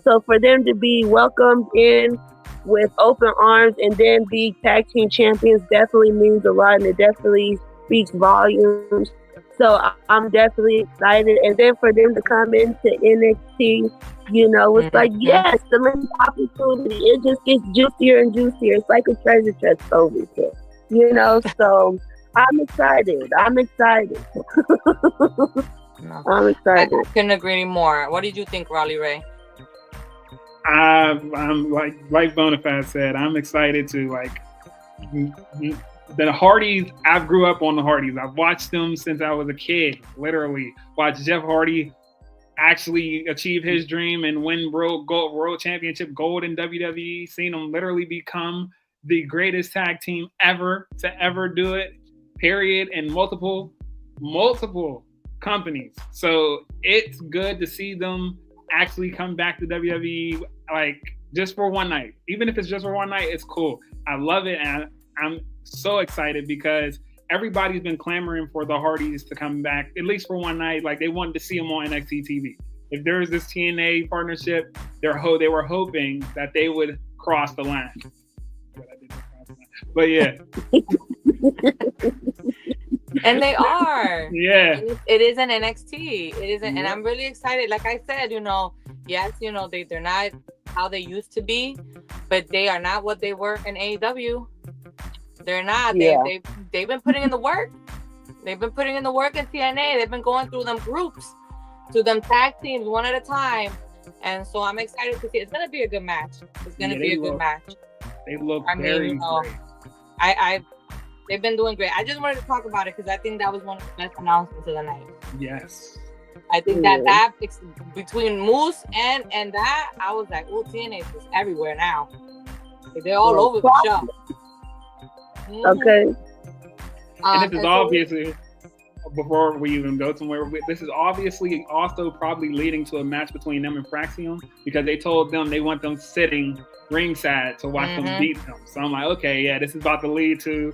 So for them to be welcomed in with open arms and then be tag team champions definitely means a lot, and it definitely speaks volumes So I'm definitely excited. And then for them to come into NXT, you know, it's like, yes, the next opportunity. It just gets juicier and juicier. It's like a treasure chest over here, you know. So I'm excited. I'm excited. I'm excited. I couldn't agree more. What did you think, Raleigh Ray? I'm like Bonafide said, I'm excited to the Hardys. I grew up on the Hardys. I've watched them since I was a kid. Literally watched Jeff Hardy actually achieve his dream and win world championship gold in WWE. Seen him literally become the greatest tag team ever to ever do it. Period. And multiple companies. So it's good to see them actually come back to WWE, like just for one night. Even if it's just for one night, it's cool. I love it, and I'm so excited because everybody's been clamoring for the Hardys to come back at least for one night. Like they wanted to see them on NXT TV. If there was this TNA partnership, they were hoping that they would cross the line. But yeah. And they are. Yeah. And it is an NXT. It isn't, and I'm really excited. Like I said, you know, yes, you know, they're not how they used to be, but they are not what they were in AEW. They're not. Yeah. They've been putting in the work. They've been putting in the work in TNA. They've been going through them groups, through them tag teams one at a time. And so I'm excited to see. It's gonna be a good match. It's gonna be a good match. They look very great. They've been doing great. I just wanted to talk about it because I think that was one of the best announcements of the night. Yes. I think that between Moose and that, I was like, oh, TNA is just everywhere now. They're all over the show. Okay. And this is obviously, before we even go somewhere, this is obviously also probably leading to a match between them and Fraxium because they told them they want them sitting ringside to watch them beat them. So I'm like, okay, yeah, this is about to lead to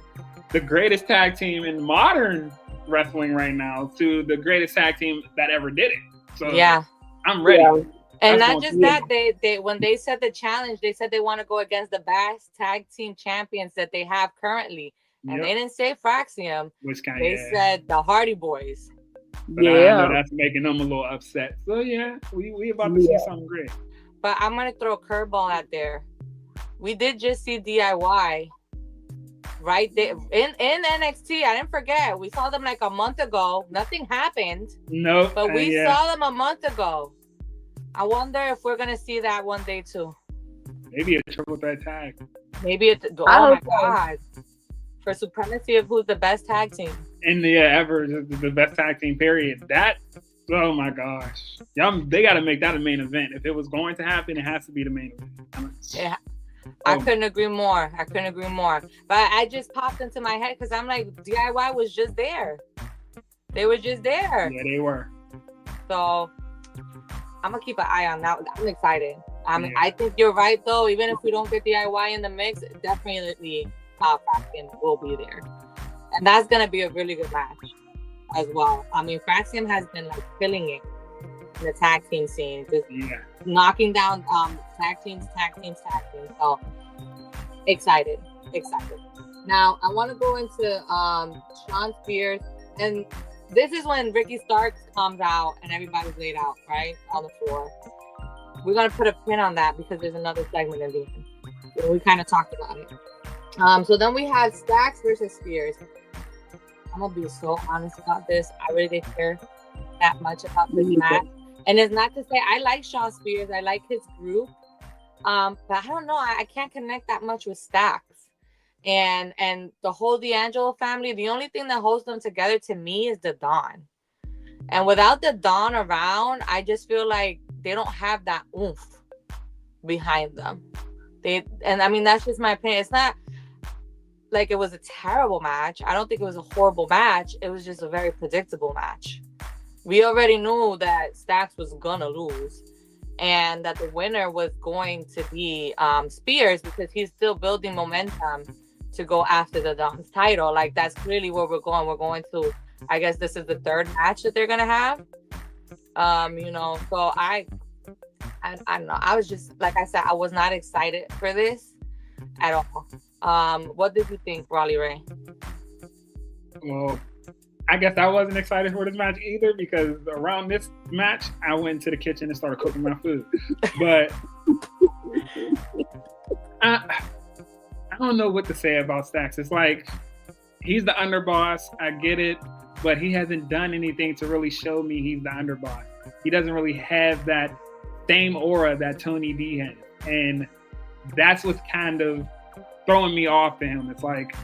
the greatest tag team in modern wrestling right now to the greatest tag team that ever did it. So yeah, I'm ready. Yeah. And not just that, they when they set the challenge, they said they want to go against the best tag team champions that they have currently. And they didn't say Fraxium. They said the Hardy Boys. But I know that's making them a little upset. So yeah, we about to see something great. But I'm gonna throw a curveball out there. We did just see DIY right there in NXT. I didn't forget. We saw them like a month ago. Nothing happened. No. But we saw them a month ago. I wonder if we're gonna see that one day too. Maybe a triple threat tag. Maybe it's my God. For supremacy of who's the best tag team. In the ever, the best tag team, period. That, oh my gosh. They got to make that a main event. If it was going to happen, it has to be the main event. Yeah. I couldn't agree more. But I just popped into my head because I'm like, DIY was just there. They were just there. Yeah, they were. So I'm going to keep an eye on that. I'm excited. I think you're right, though. Even if we don't get DIY in the mix, definitely Fraxium will be there. And that's going to be a really good match as well. I mean, Fraxium has been like killing it in the tag team scene. Just knocking down tag teams. So excited. Now, I want to go into Shawn Spears. And this is when Ricky Starks comes out and everybody's laid out, right? On the floor. We're going to put a pin on that because there's another segment in the end. So we kind of talked about it. So then we had Stacks versus Spears. I'm gonna be so honest about this. I really didn't care that much about this match. And it's not to say I like Shawn Spears. I like his group. But I don't know. I can't connect that much with Stacks. And the whole D'Angelo family, the only thing that holds them together to me is the Dawn. And without the Dawn around, I just feel like they don't have that oomph behind them. And I mean, that's just my opinion. It's not like it was a terrible match. I don't think it was a horrible match. It was just a very predictable match. We already knew that Stacks was gonna lose and that the winner was going to be Spears because he's still building momentum to go after the Dawn's title. Like, that's clearly where we're going. We're going to, I guess this is the third match that they're gonna have. So I don't know. I was just, like I said, I was not excited for this at all. What did you think, Raleigh Ray? Well, I guess I wasn't excited for this match either, because around this match, I went to the kitchen and started cooking my food. But I don't know what to say about Stacks. It's like, he's the underboss. I get it, but he hasn't done anything to really show me he's the underboss. He doesn't really have that same aura that Tony D has. And that's what's kind of throwing me off to him. It's like,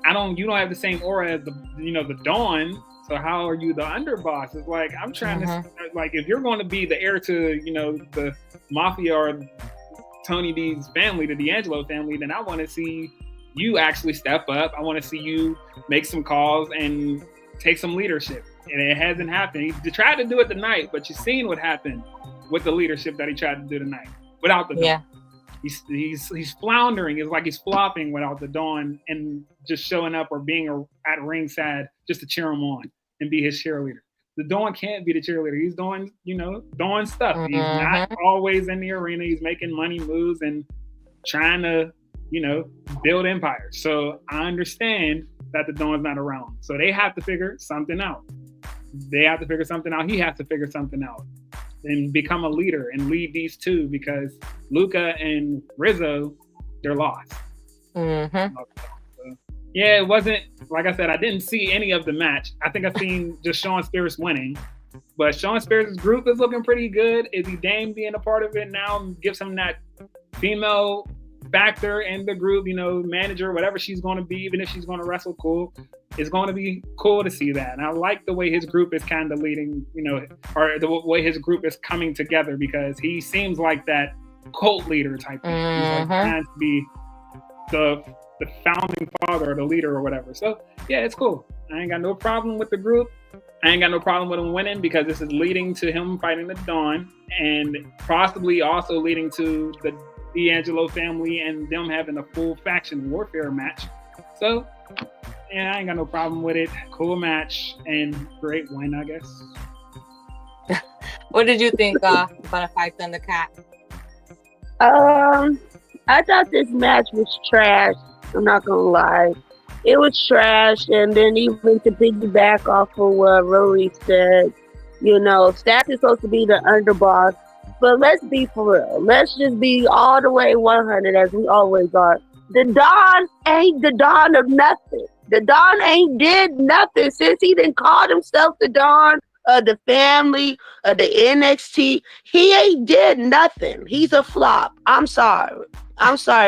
you don't have the same aura as the Dawn. So how are you the underboss? It's like, I'm trying to, like, if you're going to be the heir to, the Mafia or Tony D's family, the D'Angelo family, then I want to see you actually step up. I want to see you make some calls and take some leadership. And it hasn't happened. He tried to do it tonight, but you've seen what happened with the leadership that he tried to do tonight without the Dawn. He's floundering. It's like he's flopping without the Dawn and just showing up or being at ringside just to cheer him on and be his cheerleader. The Dawn can't be the cheerleader. He's doing, Dawn stuff. He's not always in the arena. He's making money moves and trying to, build empires. So I understand that the Dawn's not around. So they have to figure something out. He has to figure something out and become a leader and lead these two, because Luca and Rizzo, they're lost. So, yeah, it wasn't, like I said, I didn't see any of the match. I think I've seen just Shawn Spears winning, but Shawn Spears' group is looking pretty good. Izzy Dame being a part of it now gives him that female factor in the group, manager, whatever she's going to be, even if she's going to wrestle cool. It's going to be cool to see that. And I like the way his group is kind of leading, or the way his group is coming together, because he seems like that cult leader type thing. He's like trying to be the founding father or the leader or whatever. So yeah, it's cool. I ain't got no problem with the group. I ain't got no problem with him winning, because this is leading to him fighting the Dawn, and possibly also leading to the D'Angelo family and them having a full faction warfare match. So yeah, I ain't got no problem with it. Cool match and great win, I guess. What did you think about a fight Thundercat? I thought this match was trash. I'm not gonna lie. It was trash. And then even to piggyback off of what Rory said, Stack is supposed to be the underboss. But let's be for real. Let's just be all the way 100 as we always are. The Don ain't the Don of nothing. The Don ain't did nothing since he didn't call himself the Don of the family, of the NXT. He ain't did nothing. He's a flop. I'm sorry.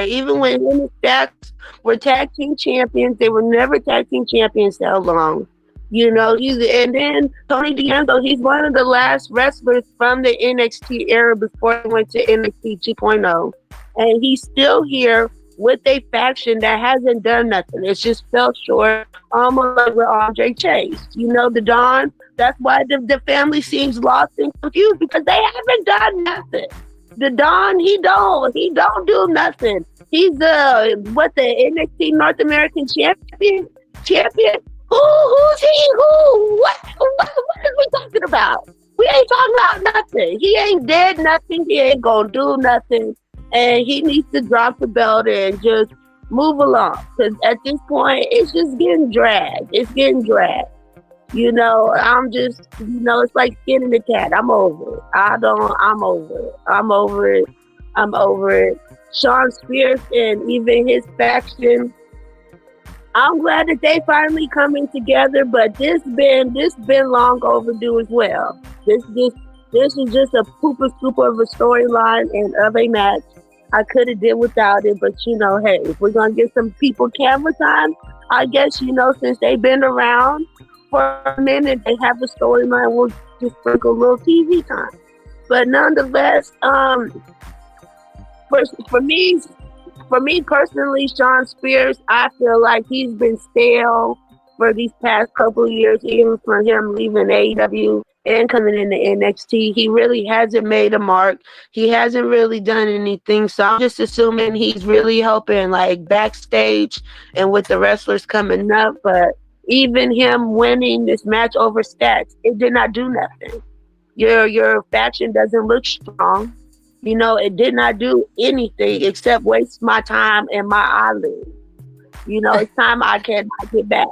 Even when him and Stacks were tag team champions, they were never tag team champions that long. And then Tony D'Angelo, he's one of the last wrestlers from the NXT era before he went to NXT 2.0. And he's still here with a faction that hasn't done nothing. It's just fell short, almost like with Andre Chase. The Don, that's why the family seems lost and confused, because they haven't done nothing. The Don, he don't do nothing. He's the NXT North American champion? Who's he? What is we talking about? We ain't talking about nothing. He ain't did nothing. He ain't gonna do nothing. And he needs to drop the belt and just move along. Because at this point, it's just getting dragged. I'm just, it's like skinning the cat. I'm over it. I'm over it. Shawn Spears and even his faction, I'm glad that they finally coming together, but this been long overdue as well. This is just a pooper scooper of a storyline and of a match. I could have did without it, but hey, if we're gonna get some people camera time, I guess since they've been around for a minute, they have a storyline. We'll just sprinkle a little TV time. But nonetheless, for me personally, Shawn Spears, I feel like he's been stale for these past couple of years, even for him leaving AEW and coming into NXT. He really hasn't made a mark. He hasn't really done anything. So I'm just assuming he's really helping like backstage and with the wrestlers coming up. But even him winning this match over Stacks, it did not do nothing. Your faction doesn't look strong. It did not do anything except waste my time and my eyelids. It's time I cannot get back.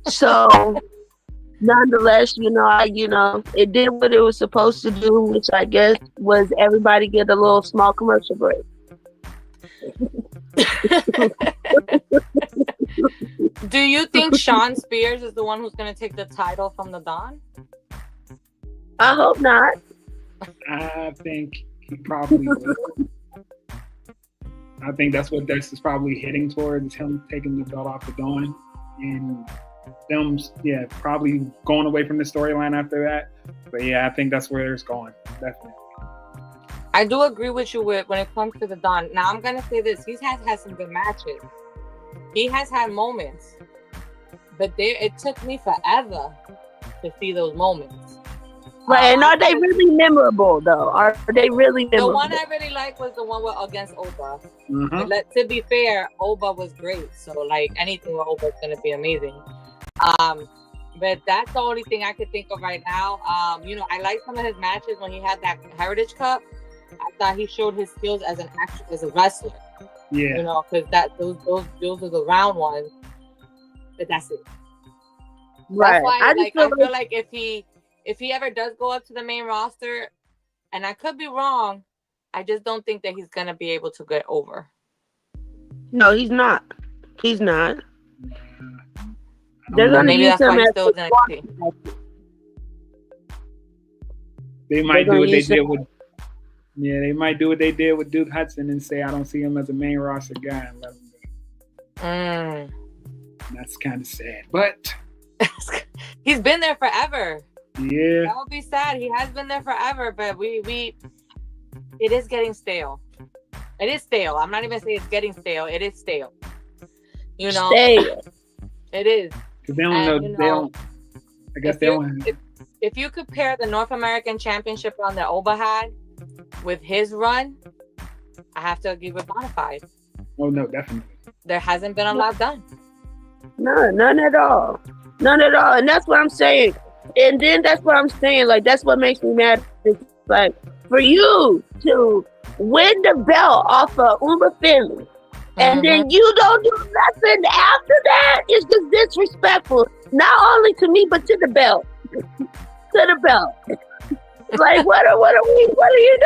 So nonetheless, it did what it was supposed to do, which I guess was everybody get a little small commercial break. Do you think Sean Spears is the one who's going to take the title from the Don? I hope not. I think he probably will. I think that's what this is probably heading towards, is him taking the belt off the Dawn. And them, probably going away from the storyline after that. But yeah, I think that's where it's going. Definitely. I do agree with you when it comes to the Don. Now, I'm going to say this. He has had some good matches. He has had moments. But it took me forever to see those moments. Right, and are they really memorable, though? Are they really memorable? The one I really liked was the one against Oba. Mm-hmm. To be fair, Oba was great. So, like, anything with Oba is going to be amazing. But that's the only thing I could think of right now. I like some of his matches when he had that Heritage Cup. I thought he showed his skills as a wrestler. Yeah. Because those are the round ones. But that's it. Right. That's why I feel like if he ever does go up to the main roster, and I could be wrong, I just don't think that he's gonna be able to get over. No, he's not. He's not. They're gonna maybe use that's why him he's as still NXT. They might do what they did with. Yeah, they might do what they did with Duke Hudson and say, I don't see him as a main roster guy, and let him go. That's kind of sad, but he's been there forever. Yeah, that would be sad. He has been there forever, but it is getting stale. It is stale. I'm not even saying it's getting stale. It is stale. Stale. It is. Because they don't know. They don't. I guess they don't. If you compare the North American Championship run that Oba had with his run, I have to give it bonafide. Oh no, definitely. There hasn't been a lot done. No, none at all. None at all. And that's what I'm saying. And then that's what I'm saying. Like, that's what makes me mad. It's like, for you to win the belt off of Uma Finley, and then you don't do nothing after that, is just disrespectful. Not only to me, but to the belt. To the belt. Like, what are you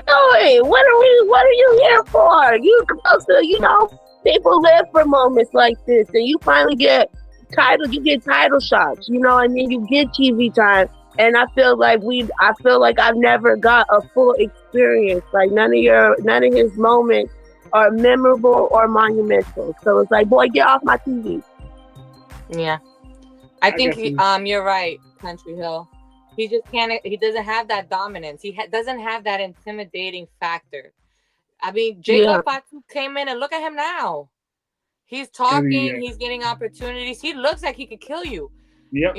doing? What are you here for? You supposed to, people live for moments like this, and you finally get title shots, and then you get TV time. And I feel like I've never got a full experience. Like, none of his moments are memorable or monumental. So it's like, boy, get off my TV. Yeah, I think you're right, Country Hill. He just can't. He doesn't have that dominance. He doesn't have that intimidating factor. I mean, Jacob Fatu came in, and look at him now. He's talking. He's getting opportunities. He looks like he could kill you. Yep.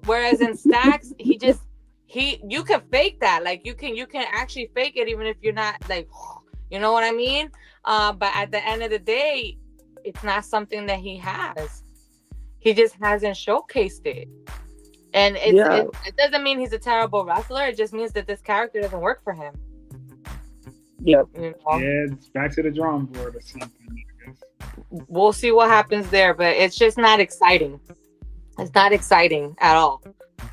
Whereas in Stacks, you can fake that. Like, you can actually fake it even if you're not, like, you know what I mean? But at the end of the day, it's not something that he has. He just hasn't showcased it. And it doesn't mean he's a terrible wrestler. It just means that this character doesn't work for him. Yep. Yeah, it's back to the drawing board or something, I guess. We'll see what happens there, but it's just not exciting. It's not exciting at all.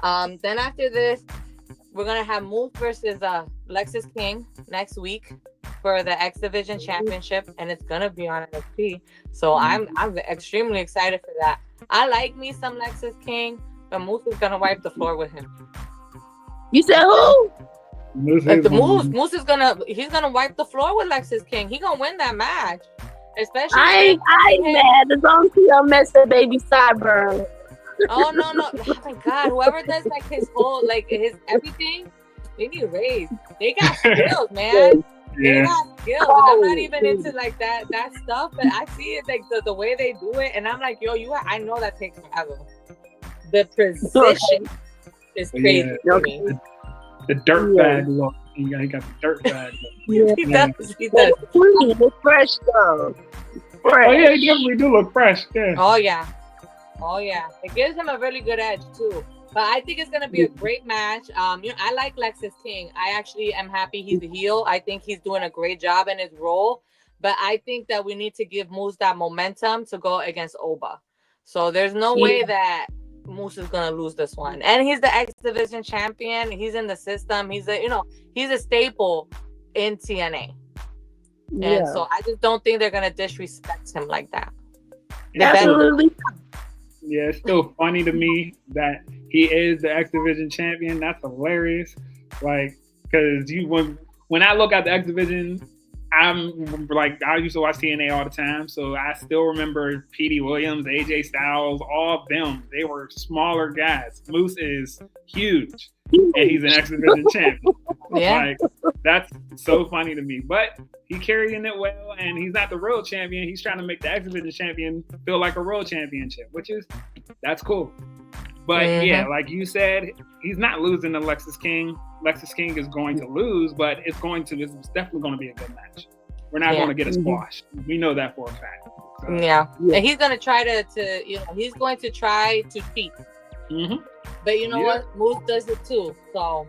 Then after this, we're gonna have Moose versus Lexis King next week for the X Division Championship, and it's gonna be on NXT. So I'm extremely excited for that. I like me some Lexis King, but Moose is gonna wipe the floor with him. You said who? Moose is gonna wipe the floor with Lexis King. He gonna win that match. Especially I ain't mad as long as he don't mess up baby sideburn. Oh no! Oh my God! Whoever does like his whole his everything, they need raised. They got skills, man. They got skills. And I'm not even into like that stuff, but I see it like the way they do it, and I'm like, yo, I know that takes forever. The precision is crazy to me. The dirt bag look. He got the dirt bag look. He does. It's fresh though. Fresh. Oh yeah, he definitely do look fresh. Yeah. Oh yeah. It gives him a really good edge too. But I think it's gonna be a great match. I like Lexis King. I actually am happy he's a heel. I think he's doing a great job in his role. But I think that we need to give Moose that momentum to go against Oba. So there's no way that Moose is gonna lose this one. And he's the X Division champion. He's in the system. He's a staple in TNA. And so I just don't think they're gonna disrespect him like that. Absolutely. Yeah, it's still funny to me that he is the X Division champion. That's hilarious. Like, because when I look at the X Division, I'm like, I used to watch TNA all the time, so I still remember Petey Williams, AJ Styles, all of them. They were smaller guys. Moose is huge, and he's an X Division champion. Yeah. Like, that's so funny to me. But he carrying it well, and he's not the real champion. He's trying to make the X Division champion feel like a real championship, that's cool. But yeah, like you said, he's not losing to Lexis King. Lexis King is going to lose, but it's definitely going to be a good match. We're not going to get a squash. We know that for a fact. So. Yeah. And he's going to try he's going to try to cheat. Mm-hmm. But you know what? Moose does it too. So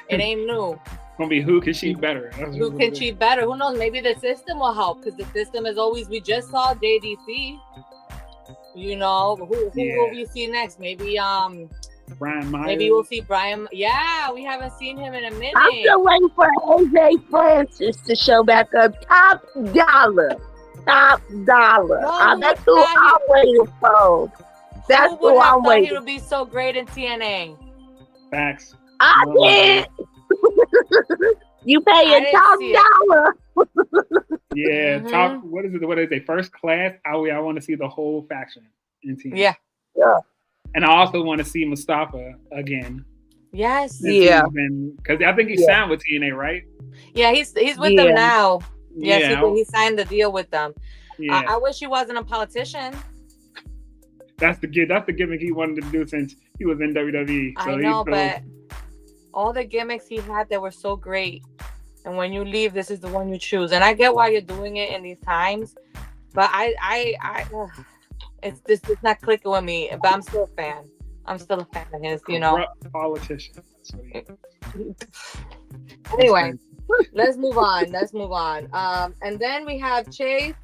it ain't new. It's going to be who can cheat better. Who can cheat better? Who knows? Maybe the system will help, because the system is always, we just saw JDC. You know, who will we see next? Maybe Brian Myers. Maybe we'll see Brian. Yeah, we haven't seen him in a minute. I'm still waiting for AJ Francis to show back up. Top dollar. No, That's who I'm waiting for. That's who I'm waiting. He would be so great in TNA. Facts. I did. You paying top dollar. Yeah, top. What is it? What is it? First class. I want to see the whole faction in TNA. Yeah. And I also want to see Mustafa again. Yes. Yeah. Because I think he signed with TNA, right? Yeah, he's with them now. Yes, he signed the deal with them. Yeah. I wish he wasn't a politician. That's the gimmick he wanted to do since he was in WWE. So I know, but all the gimmicks he had, they were so great. And when you leave, this is the one you choose. And I get why you're doing it in these times, but it's not clicking with me. But I'm still a fan. I'm still a fan of his. You know, corrupt politician. Anyway, let's move on. And then we have Chase.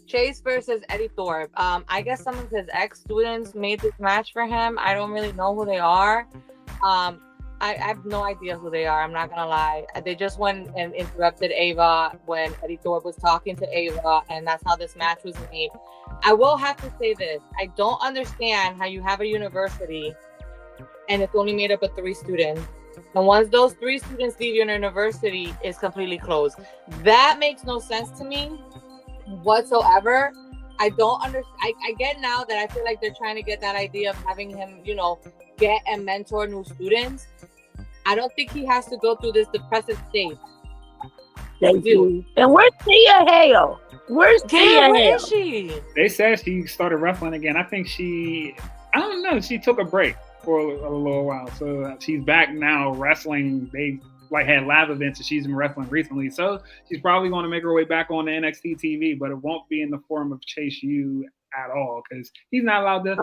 Chase versus Eddie Thorpe. I guess some of his ex-students made this match for him. I don't really know who they are. I have no idea who they are. I'm not gonna lie. They just went and interrupted Ava when Eddie Thorpe was talking to Ava, and that's how this match was made. I will have to say this. I don't understand how you have a university and it's only made up of 3 students. And once those 3 students leave your university, it's completely closed. That makes no sense to me whatsoever. I don't understand. I get now that I feel like they're trying to get that idea of having him, get and mentor new students. I don't think he has to go through this depressive state. Thank you. And where's Tia Hale? Where's Tia Hale? Where is she? They said she started wrestling again. I think I don't know. She took a break for a little while. So she's back now wrestling. They had live events and she's been wrestling recently. So she's probably going to make her way back on the NXT TV, but it won't be in the form of Chase U at all, because he's not allowed to,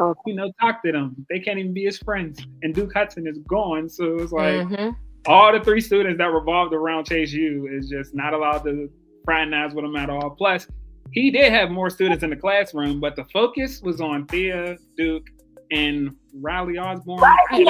talk to them. They can't even be his friends. And Duke Hudson is gone. So it's like all the 3 students that revolved around Chase U is just not allowed to fraternize with him at all. Plus, he did have more students in the classroom, but the focus was on Thea, Duke, and Riley Osborne. Where's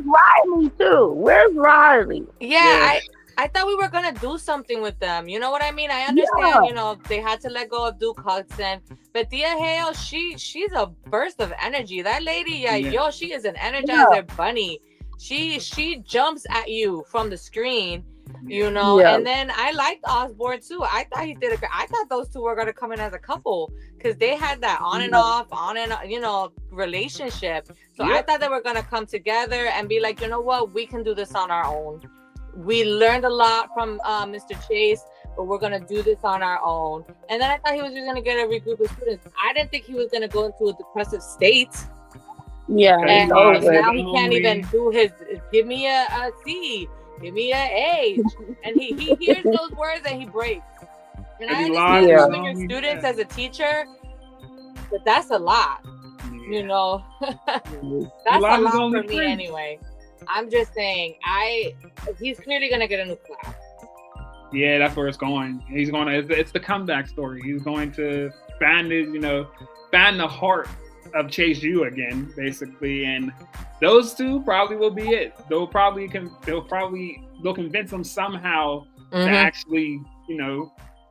Riley too? Where's Riley? Yeah. I thought we were gonna do something with them. You know what I mean? I understand. They had to let go of Duke Hudson, but Thea Hale, she's a burst of energy. That lady, she is an energizer bunny. She jumps at you from the screen. And then I liked Osborne too. I thought he did I thought those 2 were gonna come in as a couple, because they had that on and off, relationship. So I thought they were gonna come together and be like, you know what, we can do this on our own. We learned a lot from Mr. Chase, but we're gonna do this on our own. And then I thought he was just gonna get a regroup of students. I didn't think he was gonna go into a depressive state. Yeah, and now he can't even do his give me a C. Give me an age. And he hears those words and he breaks. And I understand loving your students as a teacher, but that's a lot. That's a lot for me anyway. I'm just saying, he's clearly gonna get a new class. Yeah, that's where it's going. He's going to. It's the comeback story. He's going to find his, find the heart of Chase U again, basically, and those two probably will be it. They'll convince them somehow to actually,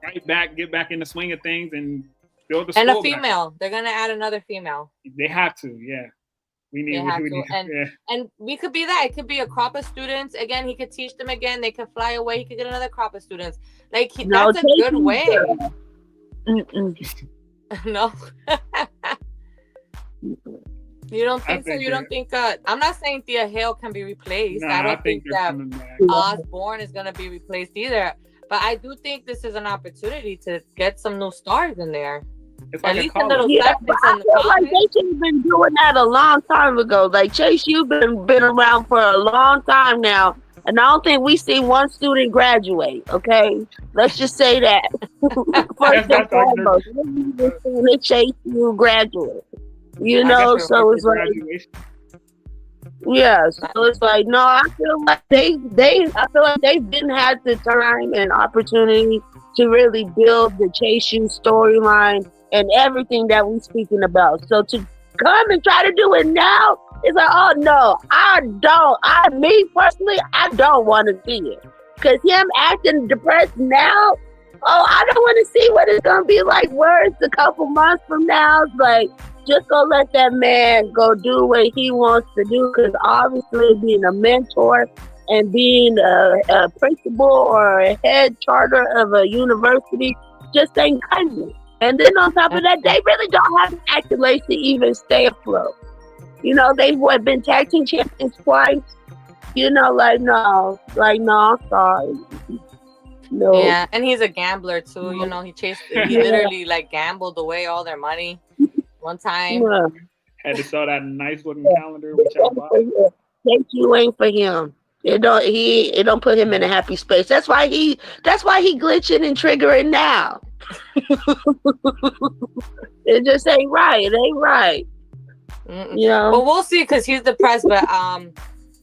fight back, get back in the swing of things, and build the and school a female. They're gonna add another female. They have to, yeah. And we could be that. It could be a crop of students. Again, he could teach them again. They could fly away. He could get another crop of students. Like that's a good way. No. You don't think so? You don't think I'm not saying Thea Hale can be replaced. I don't think that Osborne is gonna be replaced either. But I do think this is an opportunity to get some new stars in there. It's like at least a little but I feel like they should have been doing that a long time ago. Like Chase, you've been around for a long time now, and I don't think we see one student graduate. Okay, let's just say that. First and foremost, we Chase you graduate. So it's like, yeah. So it's like, no, I feel like they've been had the time and opportunity to really build the Chase U storyline and everything that we're speaking about. So to come and try to do it now, it's like, oh no, I don't want to see it. Because him acting depressed now, I don't want to see what it's going to be like worse a couple months from now. It's like, just go let that man go do what he wants to do. Because obviously being a mentor and being a principal or a head charter of a university just ain't cutting it. And then on top of that, they really don't have the accolades to even stay afloat. They've been tag team champions twice. No, I'm sorry. No. Yeah, and he's a gambler too. He literally gambled away all their money one time. Yeah. Had to sell that nice looking calendar, which I bought. Thank you, ain't for him. It don't put him in a happy space. That's why he glitching and triggering now. It just ain't right. It ain't right. Well, we'll see because he's depressed, but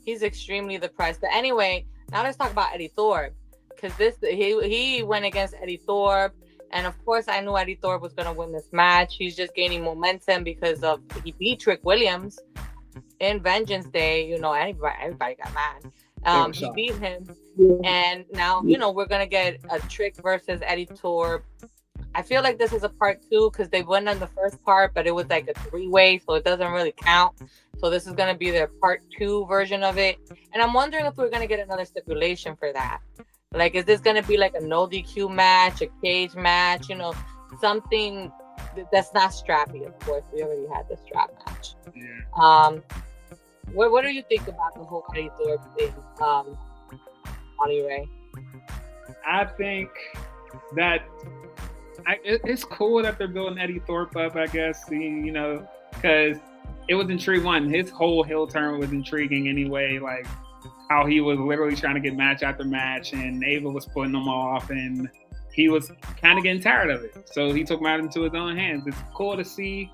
he's extremely depressed. But anyway, now let's talk about Eddie Thorpe because he went against Eddie Thorpe, and of course I knew Eddie Thorpe was gonna win this match. He's just gaining momentum because he beat Trick Williams in Vengeance Day. Everybody got mad. He beat him, and now we're gonna get a Trick versus Eddie Thorpe. I feel like this is a part 2 because they won on the first part, but it was like a 3-way, so it doesn't really count. So this is gonna be their part 2 version of it, and I'm wondering if we're gonna get another stipulation for that. Like, is this gonna be like a no DQ match, a cage match? Something that's not strappy. Of course, we already had the strap match. Yeah. What do you think about the whole Eddie Thorpe thing, Ollie Ray? I think that it's cool that they're building Eddie Thorpe up, I guess, because it was intriguing. One, his whole heel turn was intriguing anyway, like how he was literally trying to get match after match, and Ava was putting him off, and he was kind of getting tired of it. So he took matters into his own hands. It's cool to see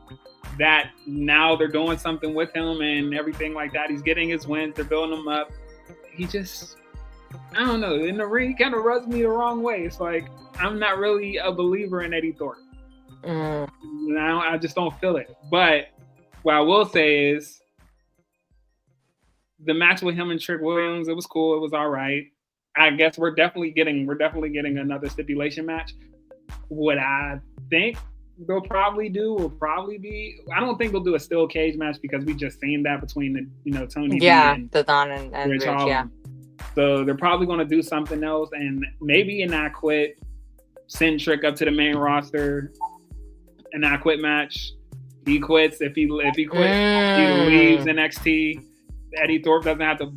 that now they're doing something with him and everything like that. He's getting his wins. They're building him up. He just, I don't know, in the ring, he kind of rubs me the wrong way. It's like, I'm not really a believer in Eddie Thorpe. Now I just don't feel it. But what I will say is the match with him and Trick Williams, it was cool. It was all right. I guess we're definitely getting another stipulation match. What I think they'll probably do will probably be, I don't think they'll do a steel cage match because we just seen that between the Tony B and the Don and Rich, yeah. So they're probably going to do something else, and maybe an I Quit, send Trick up to the main roster, an I Quit match. He quits. If he quits, he leaves NXT. Eddie Thorpe doesn't have to,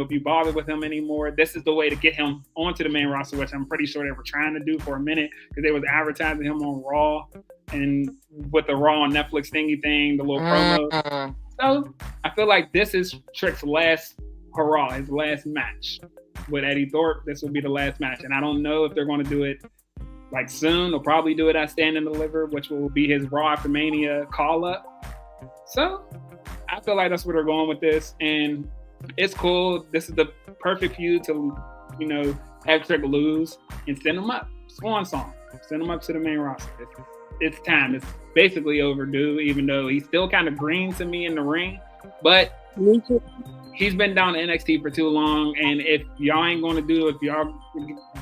be bothered with him anymore. This is the way to get him onto the main roster, which I'm pretty sure they were trying to do for a minute because they was advertising him on Raw and with the Raw on Netflix thingy thing, the little promo. So I feel like this is Trick's last hurrah, his last match with Eddie Thorpe. This will be the last match, and I don't know if they're going to do it like soon. They'll probably do it at Stand and Deliver, which will be his Raw After Mania call up. So I feel like that's where they're going with this, and it's cool. This is the perfect feud to, have Trick lose and send him up. Swan song. Send him up to the main roster. it's time. It's basically overdue, even though he's still kind of green to me in the ring. But Me too. he's been down in NXT for too long, and if y'all ain't going to do it, if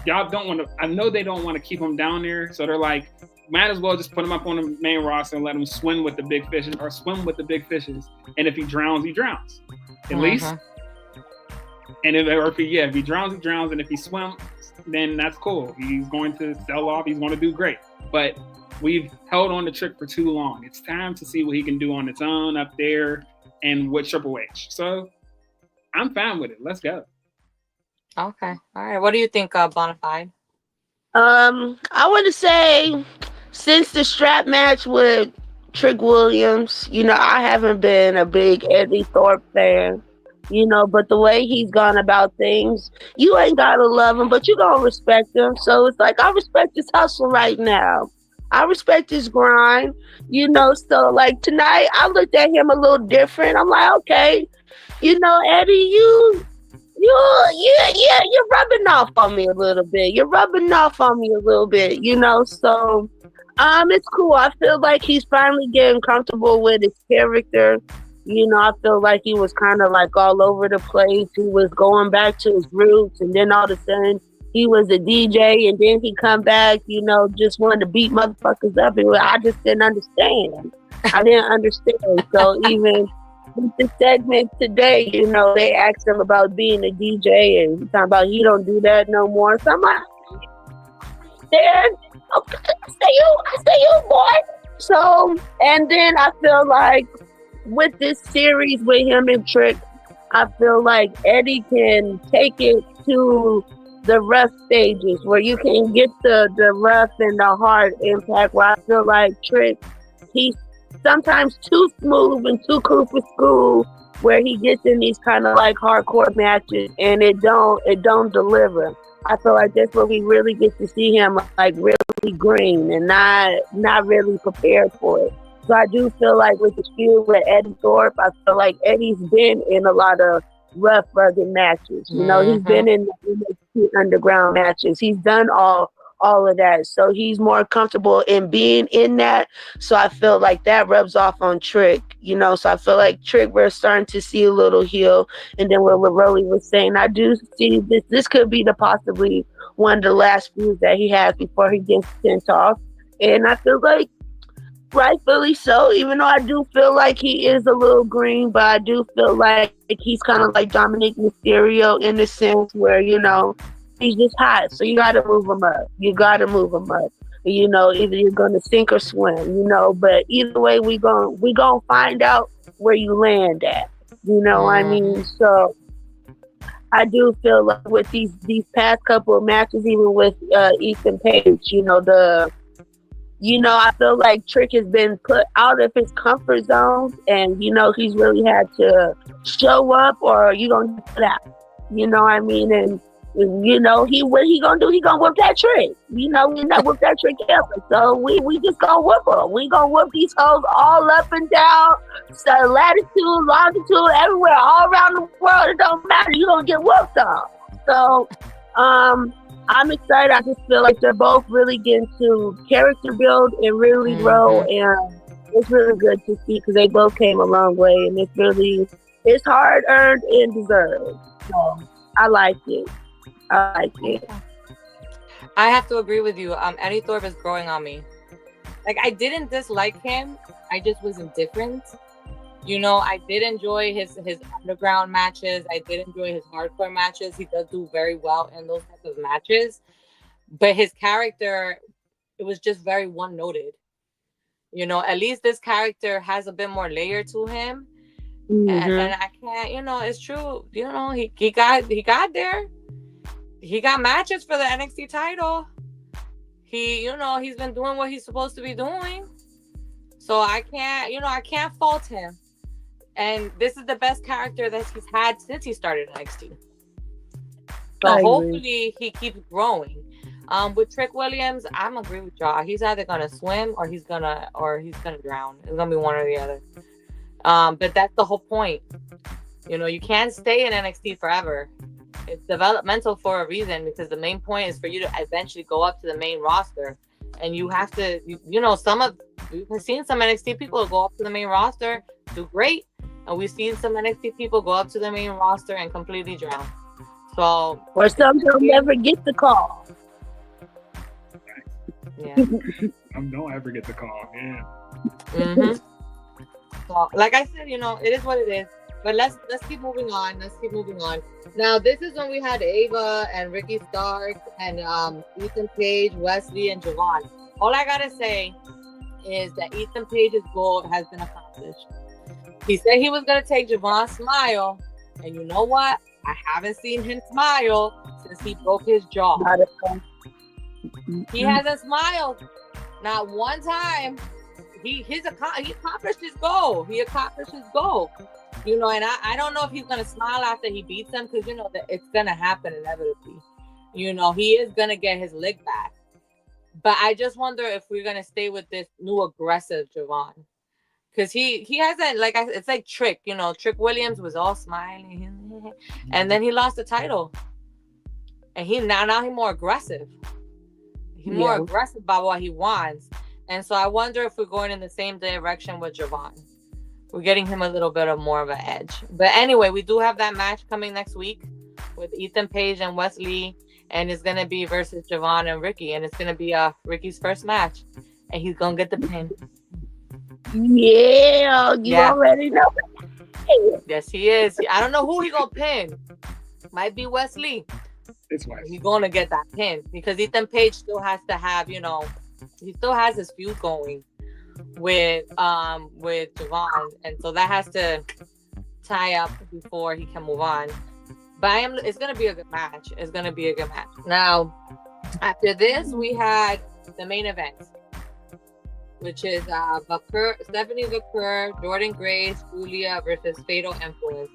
y'all don't want to, I know they don't want to keep him down there, so they're like, might as well just put him up on the main roster and let him swim with the big fishes, or swim with the big fishes. And if he drowns, he drowns. At least. And if he drowns, he drowns. And if he swims, then that's cool. He's going to sell off. He's going to do great. But we've held on to Trick for too long. It's time to see what he can do on its own up there and with Triple H. So I'm fine with it. Let's go. Okay. All right. What do you think, Bonafide? I want to say, since the strap match with Trick Williams, I haven't been a big Eddie Thorpe fan, but the way he's gone about things, you ain't gotta love him, but you gonna respect him. So it's like, I respect his hustle right now. I respect his grind, so like tonight I looked at him a little different. I'm like, okay, Eddie, you're rubbing off on me a little bit. So it's cool. I feel like he's finally getting comfortable with his character. I feel like he was kind of like all over the place. He was going back to his roots, and then all of a sudden he was a DJ, and then he come back, just wanted to beat motherfuckers up. And I just didn't understand. So even with the segment today, they asked him about being a DJ, and he's talking about he don't do that no more. So I'm like, okay, I say you, boy. So, and then I feel like with this series with him and Trick, I feel like Eddie can take it to the rough stages where you can get the rough and the hard impact, where I feel like Trick, he's sometimes too smooth and too cool for school, where he gets in these kind of like hardcore matches and it don't deliver. I feel like that's where we really get to see him like really green and not really prepared for it. So I do feel like with the feud with Eddie Thorpe, I feel like Eddie's been in a lot of rough, rugged matches. He's been in the underground matches. He's done all of that. So he's more comfortable in being in that. So I feel like that rubs off on Trick, So I feel like Trick, we're starting to see a little heel. And then what Rolly was saying, I do see this could be possibly one of the last feuds that he has before he gets sent off. And I feel like rightfully so, even though I do feel like he is a little green, but I do feel like he's kind of like Dominic Mysterio in the sense where, he's just hot. So you got to move him up. Either you're going to sink or swim, but either way, we going to find out where you land at. What I mean? So I do feel like with these past couple of matches, even with Ethan Page, I feel like Trick has been put out of his comfort zone, and he's really had to show up, or you gonna get put out. What I mean? And what he gonna do? He gonna whip that Trick. We not whip that Trick ever. So we just gonna whip him. We gonna whip these hoes all up and down, so latitude, longitude, everywhere, all around the world. It don't matter. You gonna get whooped on. So I'm excited. I just feel like they're both really getting to character build and really grow, and it's really good to see because they both came a long way, and it's hard earned and deserved. So I like it. I have to agree with you. Eddie Thorpe is growing on me. Like, I didn't dislike him. I just was indifferent. I did enjoy his underground matches. I did enjoy his hardcore matches. He does do very well in those types of matches. But his character, it was just very one-noted. At least this character has a bit more layer to him. And I can't, it's true. He got there. He got matches for the NXT title. He's been doing what he's supposed to be doing. So I can't fault him. And this is the best character that he's had since he started NXT. So hopefully he keeps growing. With Trick Williams, I'm agree with y'all. He's either gonna swim or he's gonna drown. It's gonna be one or the other. But that's the whole point. You can't stay in NXT forever. It's developmental for a reason, because the main point is for you to eventually go up to the main roster and you have to, we've seen some NXT people go up to the main roster, do great, and we've seen some NXT people go up to the main roster and completely drown. So, or some don't never get the call. Yeah. Don't ever get the call. Yeah. Mm-hmm. So, like I said, it is what it is. But let's keep moving on. Now, this is when we had Ava and Ricky Stark and Ethan Page, Wesley, and Javon. All I gotta say is that Ethan Page's goal has been accomplished. He said he was gonna take Javon's smile, and you know what? I haven't seen him smile since he broke his jaw. He hasn't smiled, not one time. He accomplished his goal. And I don't know if he's gonna smile after he beats him, because that it's gonna happen inevitably. He is gonna get his leg back. But I just wonder if we're gonna stay with this new aggressive Javon, because he hasn't, it's like Trick. Trick Williams was all smiling, and then he lost the title, and now he's more aggressive. He's more aggressive about what he wants. And so I wonder if we're going in the same direction with Javon. We're getting him a little bit of more of an edge. But anyway, we do have that match coming next week with Ethan Page and Wesley. And it's going to be versus Javon and Ricky. And it's going to be Ricky's first match. And he's going to get the pin. Yeah, you already know. Yes, he is. I don't know who he's going to pin. Might be Wesley. It's Wesley. He's going to get that pin. Because Ethan Page still has to have, he still has his feud going with Javon, and so that has to tie up before he can move on. But it's gonna be a good match. Now, after this, we had the main event, which is Stephanie Vaquer, Jordan Grace, Julia versus Fatal Influence.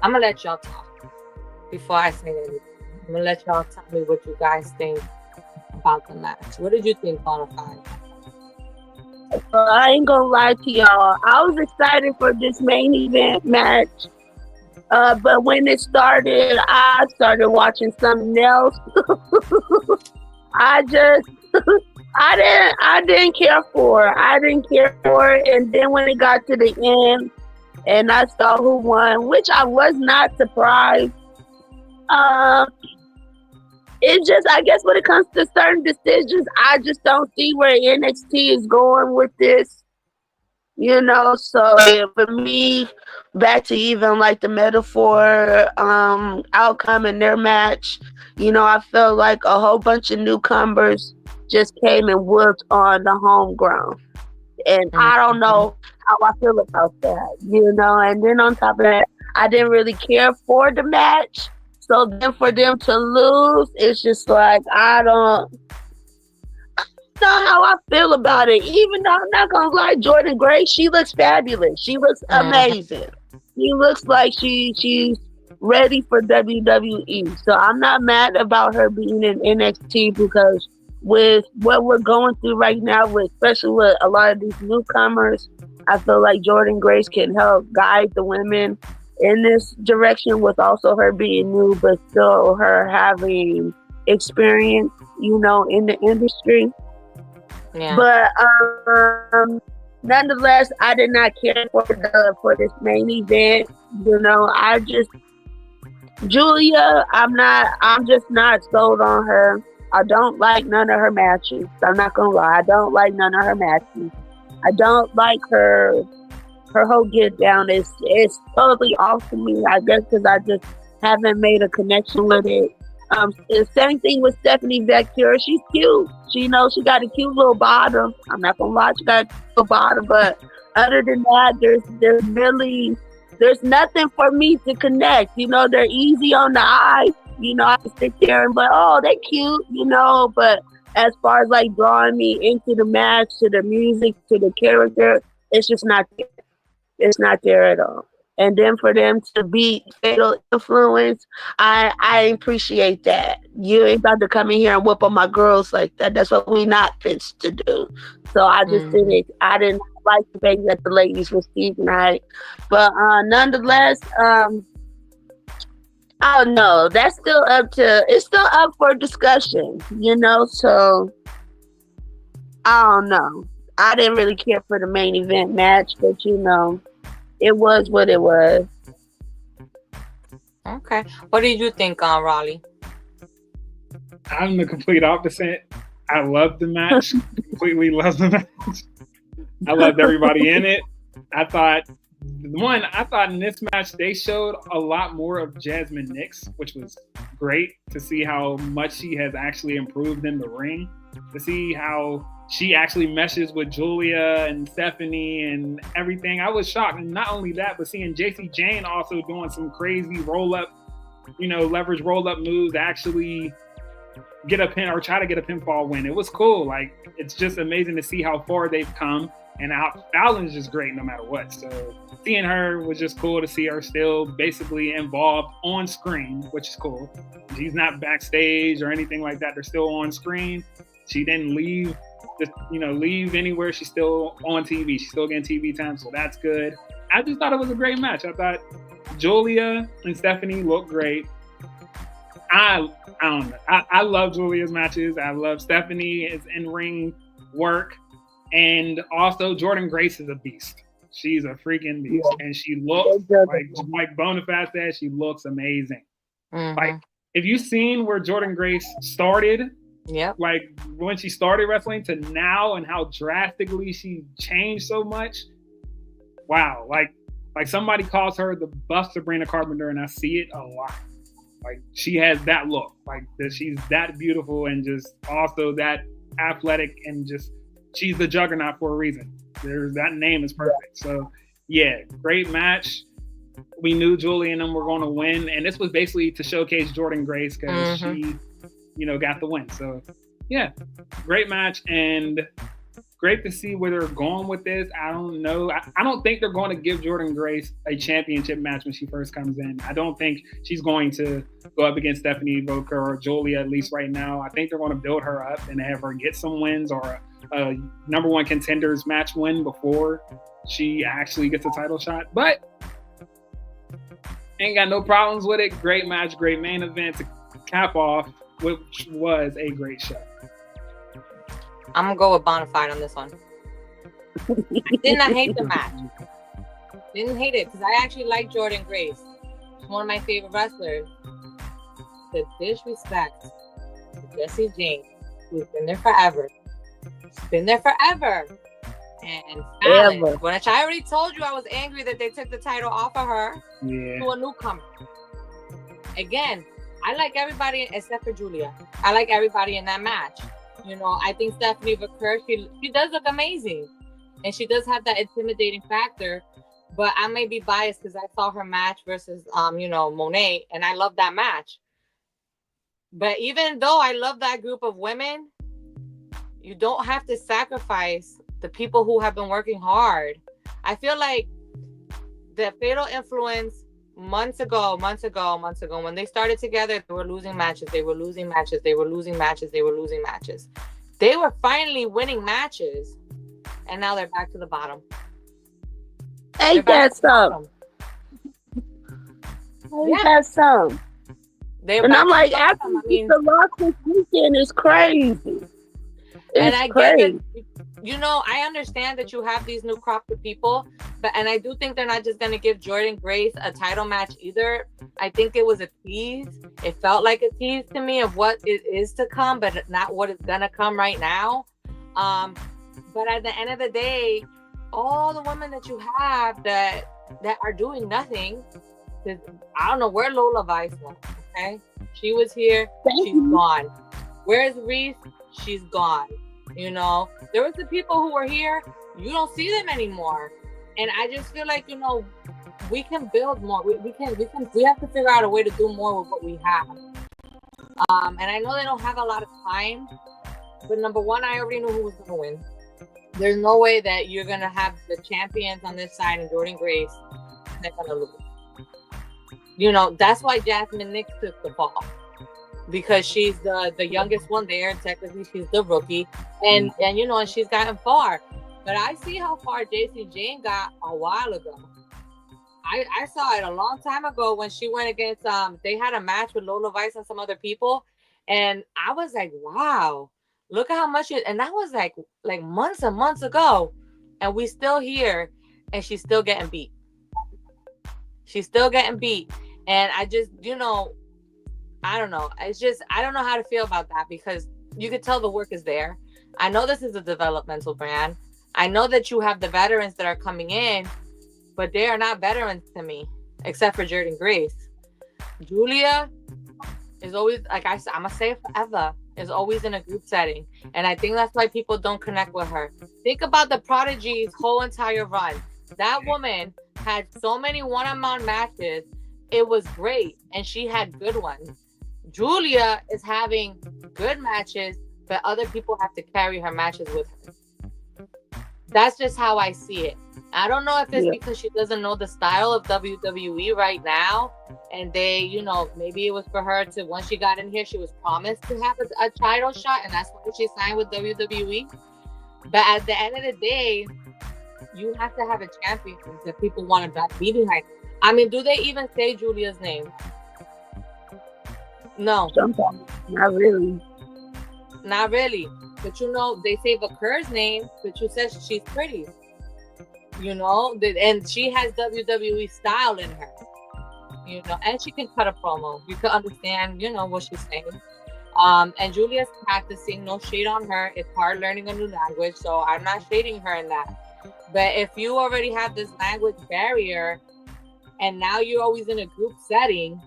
I'm gonna let y'all talk before I say anything. I'm gonna let y'all tell me what you guys think about the match. What did you think, Qualified? I ain't gonna lie to y'all. I was excited for this main event match. But when it started, I started watching something else. I didn't care for it. And then when it got to the end and I saw who won, which I was not surprised. It's just, I guess when it comes to certain decisions, I just don't see where NXT is going with this. So for me, back to even like the metaphor outcome in their match, I felt like a whole bunch of newcomers just came and whooped on the homegrown. And I don't know how I feel about that, And then on top of that, I didn't really care for the match. So then for them to lose, it's just like, I don't know how I feel about it. Even though I'm not going to lie, Jordan Grace, she looks fabulous. She looks amazing. She looks like she's ready for WWE. So I'm not mad about her being in NXT, because with what we're going through right now, especially with a lot of these newcomers, I feel like Jordan Grace can help guide the women in this direction, with also her being new, but still her having experience, in the industry. Yeah. But nonetheless, I did not care for this main event. Julia, I'm just not sold on her. I don't like none of her matches. I'm not gonna lie, I don't like none of her matches. I don't like her whole get down is totally off to me, I guess, because I just haven't made a connection with it. The same thing with Stephanie Vaquer. She's cute. She got a cute little bottom. I'm not gonna lie, she got a cute little bottom, but other than that, there's nothing for me to connect. They're easy on the eye. I can sit there and they cute, but as far as like drawing me into the match, to the music, to the character, it's just not there. It's not there at all. And then for them to beat Fatal Influence, I appreciate that. You ain't about to come in here and whoop on my girls like that. That's what we not fixed to do. So I just I didn't like the fact that the ladies were Steve Knight. But nonetheless, I don't know. It's still up for discussion, So I don't know. I didn't really care for the main event match, but you know, it was what it was. Okay. What did you think on Raleigh? I'm the complete opposite. I loved the match. Completely loved the match. I loved everybody in it. I thought in this match they showed a lot more of Jasmine Nix, which was great to see how much she has actually improved in the ring. To see how she actually meshes with Julia and Stephanie and everything. I was shocked. And not only that, but seeing Jacy Jayne also doing some crazy roll-up, leverage roll-up moves to actually get a pin or try to get a pinfall win. It was cool. Like, it's just amazing to see how far they've come. And Fallon's just great no matter what. So seeing her was just cool to see her still basically involved on screen, which is cool. She's not backstage or anything like that. They're still on screen. She didn't leave anywhere. She's still on TV. She's still getting TV time, so that's good. I just thought it was a great match. I thought Julia and Stephanie looked great. I don't know. I love Julia's matches. I love Stephanie's in-ring work. And also Jordynne Grace is a beast. She's a freaking beast. Yeah. And she looks, like Bonafide said, she looks amazing. Mm-hmm. Like, if you've seen where Jordynne Grace started, like when she started wrestling to now and how drastically she changed so much, wow. Like somebody calls her the buff Sabrina Carpenter, and I see it a lot. Like, she has that look. Like, that she's that beautiful and just also that athletic and just she's the juggernaut for a reason. That name is perfect. So, yeah, great match. We knew Julie and them were going to win, and this was basically to showcase Jordynne Grace because she, got the win. So, yeah, great match and great to see where they're going with this. I don't know. I don't think they're going to give Jordynne Grace a championship match when she first comes in. I don't think she's going to go up against Stephanie Voker or Julia, at least right now. I think they're going to build her up and have her get some wins or a number one contenders match win before she actually gets a title shot. But ain't got no problems with it. Great match, great main event to cap off, which was a great show. I'm gonna go with Bonafide on this one. I did not hate the match. Didn't hate it because I actually like Jordynne Grace. She's one of my favorite wrestlers. The disrespect to Jacy Jayne, who's been there forever. She's been there forever. And Fallon, which I already told you I was angry that they took the title off of her to a newcomer. Again, I like everybody except for Julia. I like everybody in that match. I think Stephanie Voker, she does look amazing. And she does have that intimidating factor. But I may be biased because I saw her match versus, Monet. And I love that match. But even though I love that group of women, you don't have to sacrifice the people who have been working hard. I feel like the Fatal Influence months ago, when they started together, they were losing matches. They were finally winning matches, and now they're back to the bottom. Ain't that some? And I'm like, after the loss this weekend is crazy. And I get it. I understand that you have these new crop of people, and I do think they're not just going to give Jordynne Grace a title match either. I think it was a tease. It felt like a tease to me of what it is to come, but not what is going to come right now. But at the end of the day, all the women that you have that are doing nothing, I don't know where Lola Vice went, okay? She was here. She's gone. Where's Reese? She's gone. There was the people who were here. You don't see them anymore. And I just feel like, we can build more. We have to figure out a way to do more with what we have. And I know they don't have a lot of time, but number one, I already knew who was going to win. There's no way that you're going to have the champions on this side and Jordynne Grace, and they're going to lose. That's why Jasmine Nix took the fall. Because she's the youngest one there, and technically she's the rookie, and she's gotten far. But I see how far Jacy Jayne got a while ago. I saw it a long time ago when she went against they had a match with Lola Vice and some other people, and I was like, wow, Look at how much and that was like months and months ago, and we still here, and she's still getting beat. She's still getting beat, and I just, I don't know. It's just, I don't know how to feel about that, because you could tell the work is there. I know this is a developmental brand. I know that you have the veterans that are coming in, but they are not veterans to me, except for Jordan Grace. Julia is always, like I'm going to say it forever, is always in a group setting. And I think that's why people don't connect with her. Think about the Prodigy's whole entire run. That woman had so many one-on-one matches. It was great. And she had good ones. Julia is having good matches, but other people have to carry her matches with her. That's just how I see it. I don't know if it's because she doesn't know the style of WWE right now, and they, maybe it was for her to, once she got in here, she was promised to have a title shot, and that's why she signed with WWE. But at the end of the day, you have to have a champion that people want to be behind. I mean, do they even say Julia's name? No. Sometimes, not really. Not really. But they say Vaquer's name, but you said she's pretty. And she has WWE style in her. And she can cut a promo. You can understand, what she's saying. And Julia's practicing, no shade on her. It's hard learning a new language, so I'm not shading her in that. But if you already have this language barrier, and now you're always in a group setting,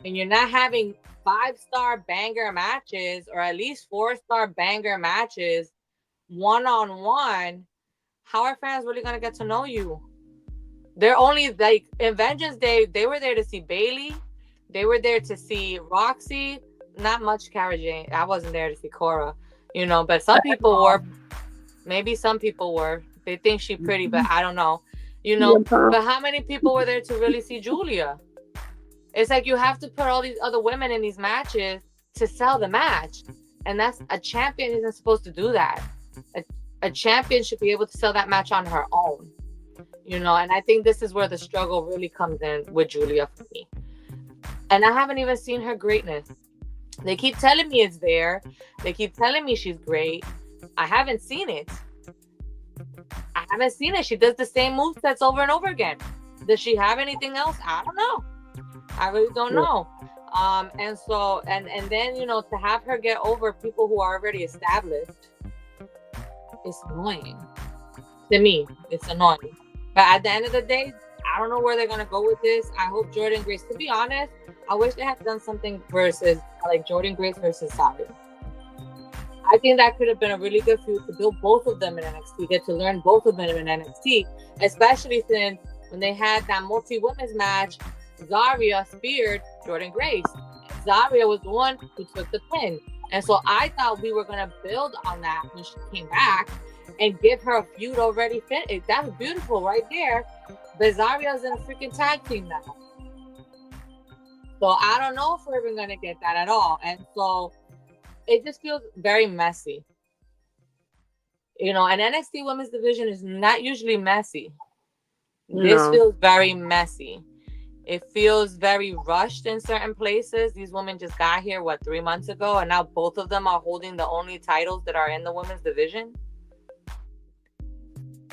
and you're not having 5-star banger matches, or at least 4-star banger matches, one-on-one, how are fans really going to get to know you? They're only, like, in Vengeance Day, they were there to see Bayley. They were there to see Roxy. Not much Cara Jane. I wasn't there to see Cora, but some people were. Maybe some people were. They think she's pretty, but I don't know. But how many people were there to really see Julia? It's like you have to put all these other women in these matches to sell the match. And that's, a champion isn't supposed to do that. A champion should be able to sell that match on her own. And I think this is where the struggle really comes in with Julia for me. And I haven't even seen her greatness. They keep telling me it's there. They keep telling me she's great. I haven't seen it. She does the same movesets over and over again. Does she have anything else? I don't know. I really don't know. And so, and then, to have her get over people who are already established, it's annoying. To me, it's annoying. But at the end of the day, I don't know where they're going to go with this. I hope Jordan Grace, to be honest, I wish they had done something versus, like, Jordan Grace versus Zarya. I think that could have been a really good feud to build both of them in NXT, get to learn both of them in NXT, especially since when they had that multi-women's match, Zarya speared Jordan Grace. Zarya was the one who took the pin. And so I thought we were going to build on that when she came back and give her a feud already fit. That was beautiful right there. But Zarya's in a freaking tag team now. So I don't know if we're even going to get that at all. And so it just feels very messy. An NXT women's division is not usually messy. No. This feels very messy. It feels very rushed in certain places. These women just got here, 3 months ago? And now both of them are holding the only titles that are in the women's division.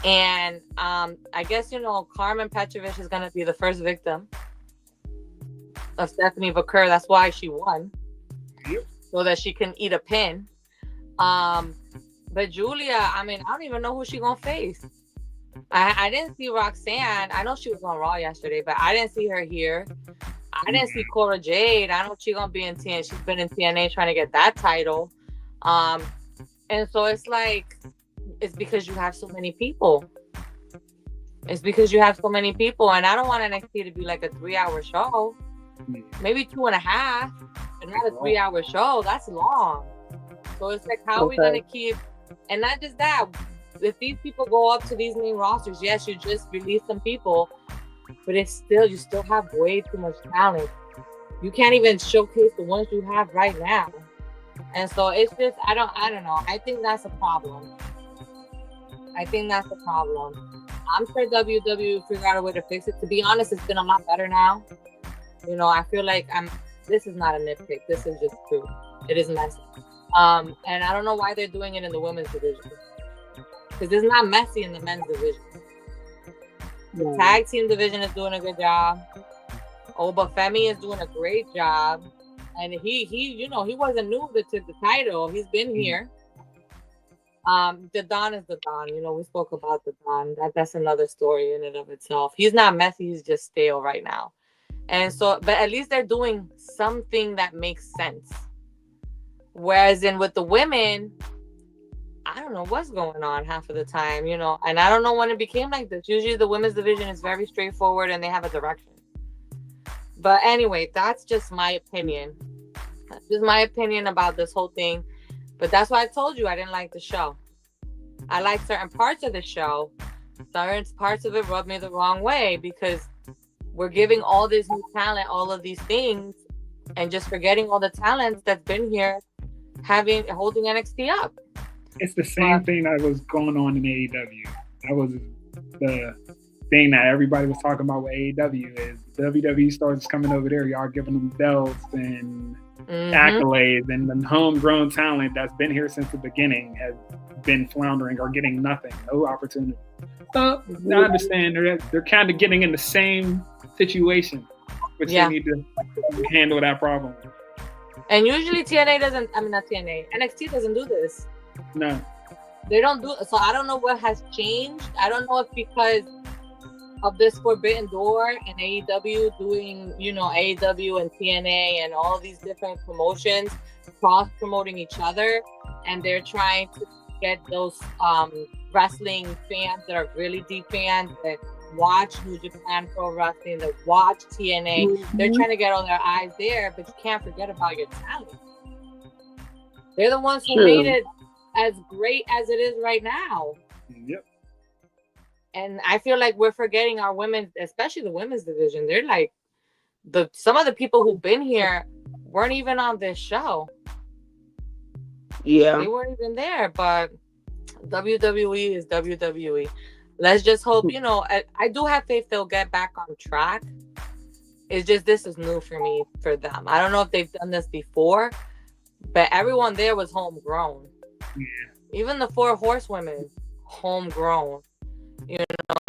And I guess, Carmen Petrovic is going to be the first victim of Stephanie Vaquer. That's why she won. Yep. So that she can eat a pin. But Julia, I don't even know who she's going to face. I didn't see Roxanne. I know she was on Raw yesterday, but I didn't see her here. I didn't see Cora Jade. I know she's going to be in TNA. She's been in TNA trying to get that title. And so it's like, it's because you have so many people. And I don't want NXT to be like a 3-hour show. Maybe 2.5, but not a 3-hour show. That's long. So it's like, how are we going to keep, and not just that, if these people go up to these main rosters, yes, you just release some people, but you still have way too much talent. You can't even showcase the ones you have right now. And so it's just, I don't know. I think that's a problem. I'm sure WWE figured out a way to fix it. To be honest, it's been a lot better now. I feel like this is not a nitpick. This is just true. It is messy. And I don't know why they're doing it in the women's division, because it's not messy in the men's division. The tag team division is doing a good job. Obafemi is doing a great job, and he wasn't new to the title. He's been here. The Don is the Don. We spoke about the Don. That's another story in and of itself. He's not messy. He's just stale right now. And so, but at least they're doing something that makes sense. Whereas with the women, I don't know what's going on half of the time, and I don't know when it became like this. Usually the women's division is very straightforward and they have a direction. But anyway, that's just my opinion. That's just my opinion about this whole thing. But that's why I told you I didn't like the show. I like certain parts of the show. Certain parts of it rubbed me the wrong way, because we're giving all this new talent, all of these things, and just forgetting all the talents that's been here holding NXT up. It's the same thing that was going on in AEW. That was the thing that everybody was talking about with AEW is WWE stars coming over there. Y'all giving them belts and accolades, and the homegrown talent that's been here since the beginning has been floundering or getting nothing, no opportunity. So I understand they're kind of getting in the same situation, but you need to handle that problem. And usually NXT doesn't do this. No. They don't do it. So I don't know what has changed. I don't know if because of this Forbidden Door and AEW doing, AEW and TNA and all these different promotions cross-promoting each other, and they're trying to get those wrestling fans that are really deep fans that watch New Japan Pro Wrestling, that watch TNA. They're trying to get all their eyes there, but you can't forget about your talent. They're the ones who made it as great as it is right now. Yep. And I feel like we're forgetting our women, especially the women's division. They're like some of the people who've been here weren't even on this show. Yeah. They weren't even there, but WWE is WWE. Let's just hope, I do have faith they'll get back on track. It's just, this is new for me, for them. I don't know if they've done this before, but everyone there was homegrown. Yeah. Even the 4 horsewomen, homegrown.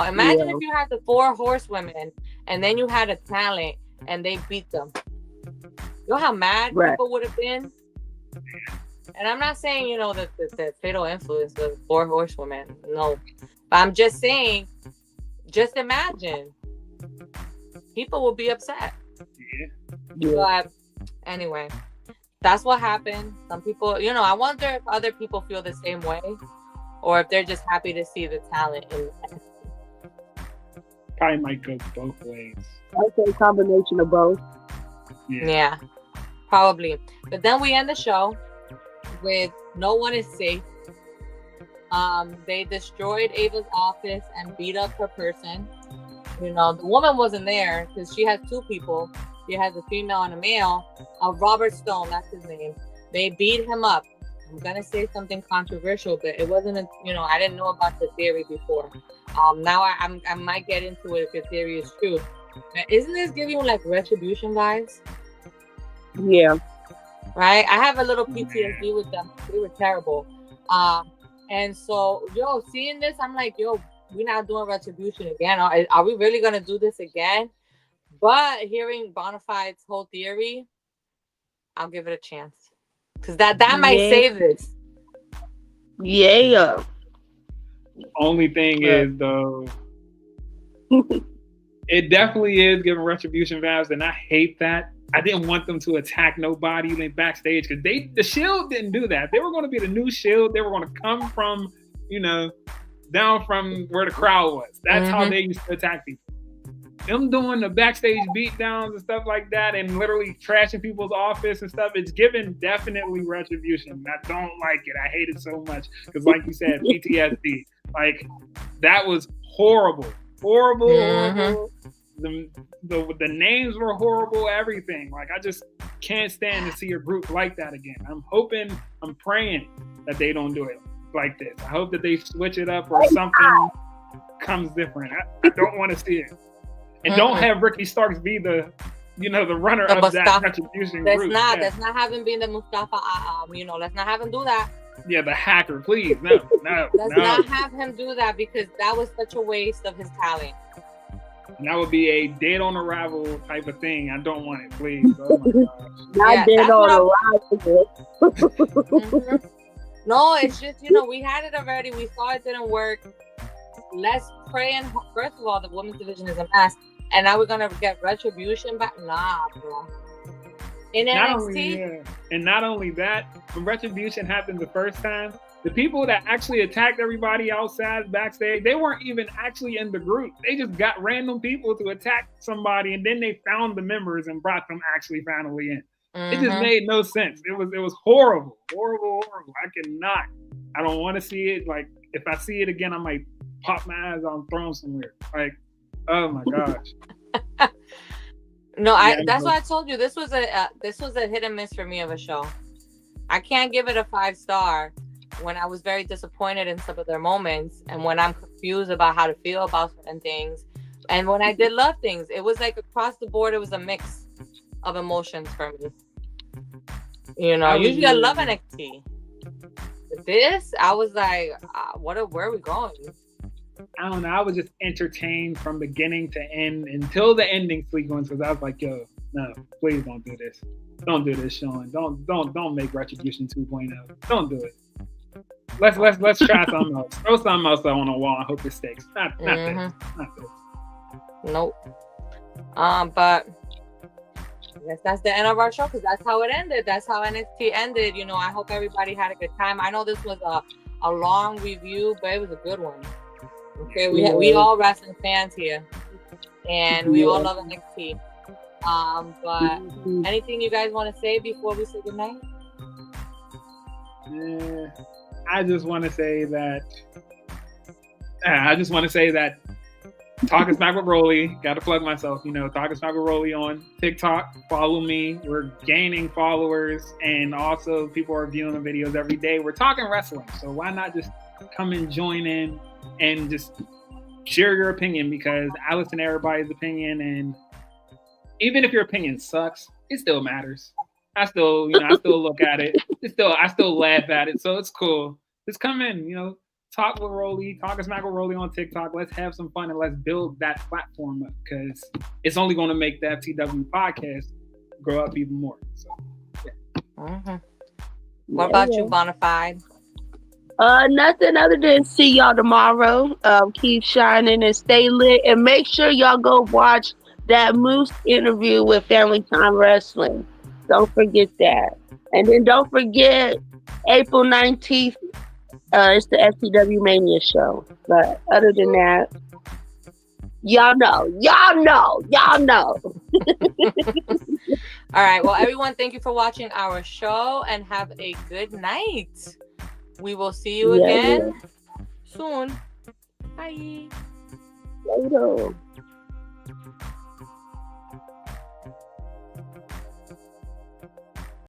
Imagine if you had the 4 horsewomen and then you had a talent and they beat them. You know how mad people would have been? And I'm not saying, that the fatal influence of 4 horsewomen. No. But I'm just saying, just imagine. People will be upset. Yeah. But anyway, that's what happened. Some people, I wonder if other people feel the same way, or if they're just happy to see the talent in NXT. Probably might go both ways. I'd say a combination of both. Yeah, probably. But then we end the show with no one is safe. They destroyed Ava's office and beat up her person. The woman wasn't there because she has 2 people. She has a female and a male. Robert Stone, that's his name. They beat him up. I'm gonna say something controversial, but it wasn't I didn't know about the theory before. Now I might get into it if your theory is true. Isn't this giving you like Retribution vibes? Yeah. Right? I have a little PTSD with them. They were terrible. And so, seeing this, I'm like, we're not doing Retribution again. Are we really gonna do this again? But hearing Bonafide's whole theory, I'll give it a chance. Because that might save this. Yeah. Only thing is, though, it definitely is giving Retribution vibes, and I hate that. I didn't want them to attack nobody backstage, because the Shield didn't do that. They were going to be the new Shield. They were going to come from, down from where the crowd was. That's how they used to attack people. Them doing the backstage beatdowns and stuff like that, and literally trashing people's office and stuff, it's given definitely Retribution. I don't like it. I hate it so much because, like you said, PTSD. Like, that was horrible. Horrible. The names were horrible, everything. Like, I just can't stand to see a group like that again. I'm praying that they don't do it like this. I hope that they switch it up or something comes different. I don't want to see it. And don't have Ricky Starks be the you know, the runner The of that Mustafa- retribution Let's group. not. Yeah. Let's not have him being the Mustafa. You know, let's not have him do that. Yeah, the hacker, please. No. Let's not have him do that because that was such a waste of his talent. And that would be a dead on arrival type of thing. I don't want it, please. Oh my gosh. Not Yeah, dead that's on what arrival. Mhm. No, it's just, you know, we had it already. We saw it didn't work. Let's pray and first of all, the women's division is a mess, and now we're gonna get retribution back. Nah, bro. In NXT, And not only that, when retribution happened the first time, the people that actually attacked everybody outside backstage, they weren't even actually in the group. They just got random people to attack somebody, and then they found the members and brought them actually finally in. It just made no sense. It was horrible. I don't want to see it. Like, if I see it again, I might pop my eyes on thrown somewhere. Like, oh my gosh. No, Yeah, that's why I told you this was a hit and miss for me of a show. I can't give it a 5-star when I was very disappointed in some of their moments and when I'm confused about how to feel about certain things. And when I did love things, it was like across the board, it was a mix of emotions for me. You know, usually I love NXT. But this, I was like, where are we going? I don't know. I was just entertained from beginning to end until the ending sequence because I was like, yo, no, please don't do this. Don't do this, Sean. Don't make Retribution 2.0. Don't do it. Let's try something else. Throw something else on the wall and hope it sticks. Not this. Not this. Nope. But I guess that's the end of our show because that's how it ended. That's how NXT ended. You know, I hope everybody had a good time. I know this was a long review, but it was a good one. Okay, we all wrestling fans here, and we all love NXT. But anything you guys want to say before we say goodnight? I just want to say that. Talking Smack with Rolly. Got to plug myself. You know, Talking Smack with Rolly on TikTok. Follow me. We're gaining followers, and also people are viewing the videos every day. We're talking wrestling, so why not just come and join in and just share your opinion? Because I listen to everybody's opinion, and even if your opinion sucks, it still matters. I still look at it. I still laugh at it, so it's cool. Just come in, you know, talk with Rolly, Talking Smack with Rolly on TikTok. Let's have some fun and let's build that platform up because it's only going to make the FTW podcast grow up even more. So, yeah. What about you, Bonafide? Nothing other than see y'all tomorrow. Keep shining and stay lit, and make sure y'all go watch that Moose interview with Family Time Wrestling. Don't forget that, and then don't forget April 19th. It's the FTW Mania show. But other than that, y'all know. All right. Well, everyone, thank you for watching our show and have a good night. We will see you again soon. Bye. Later.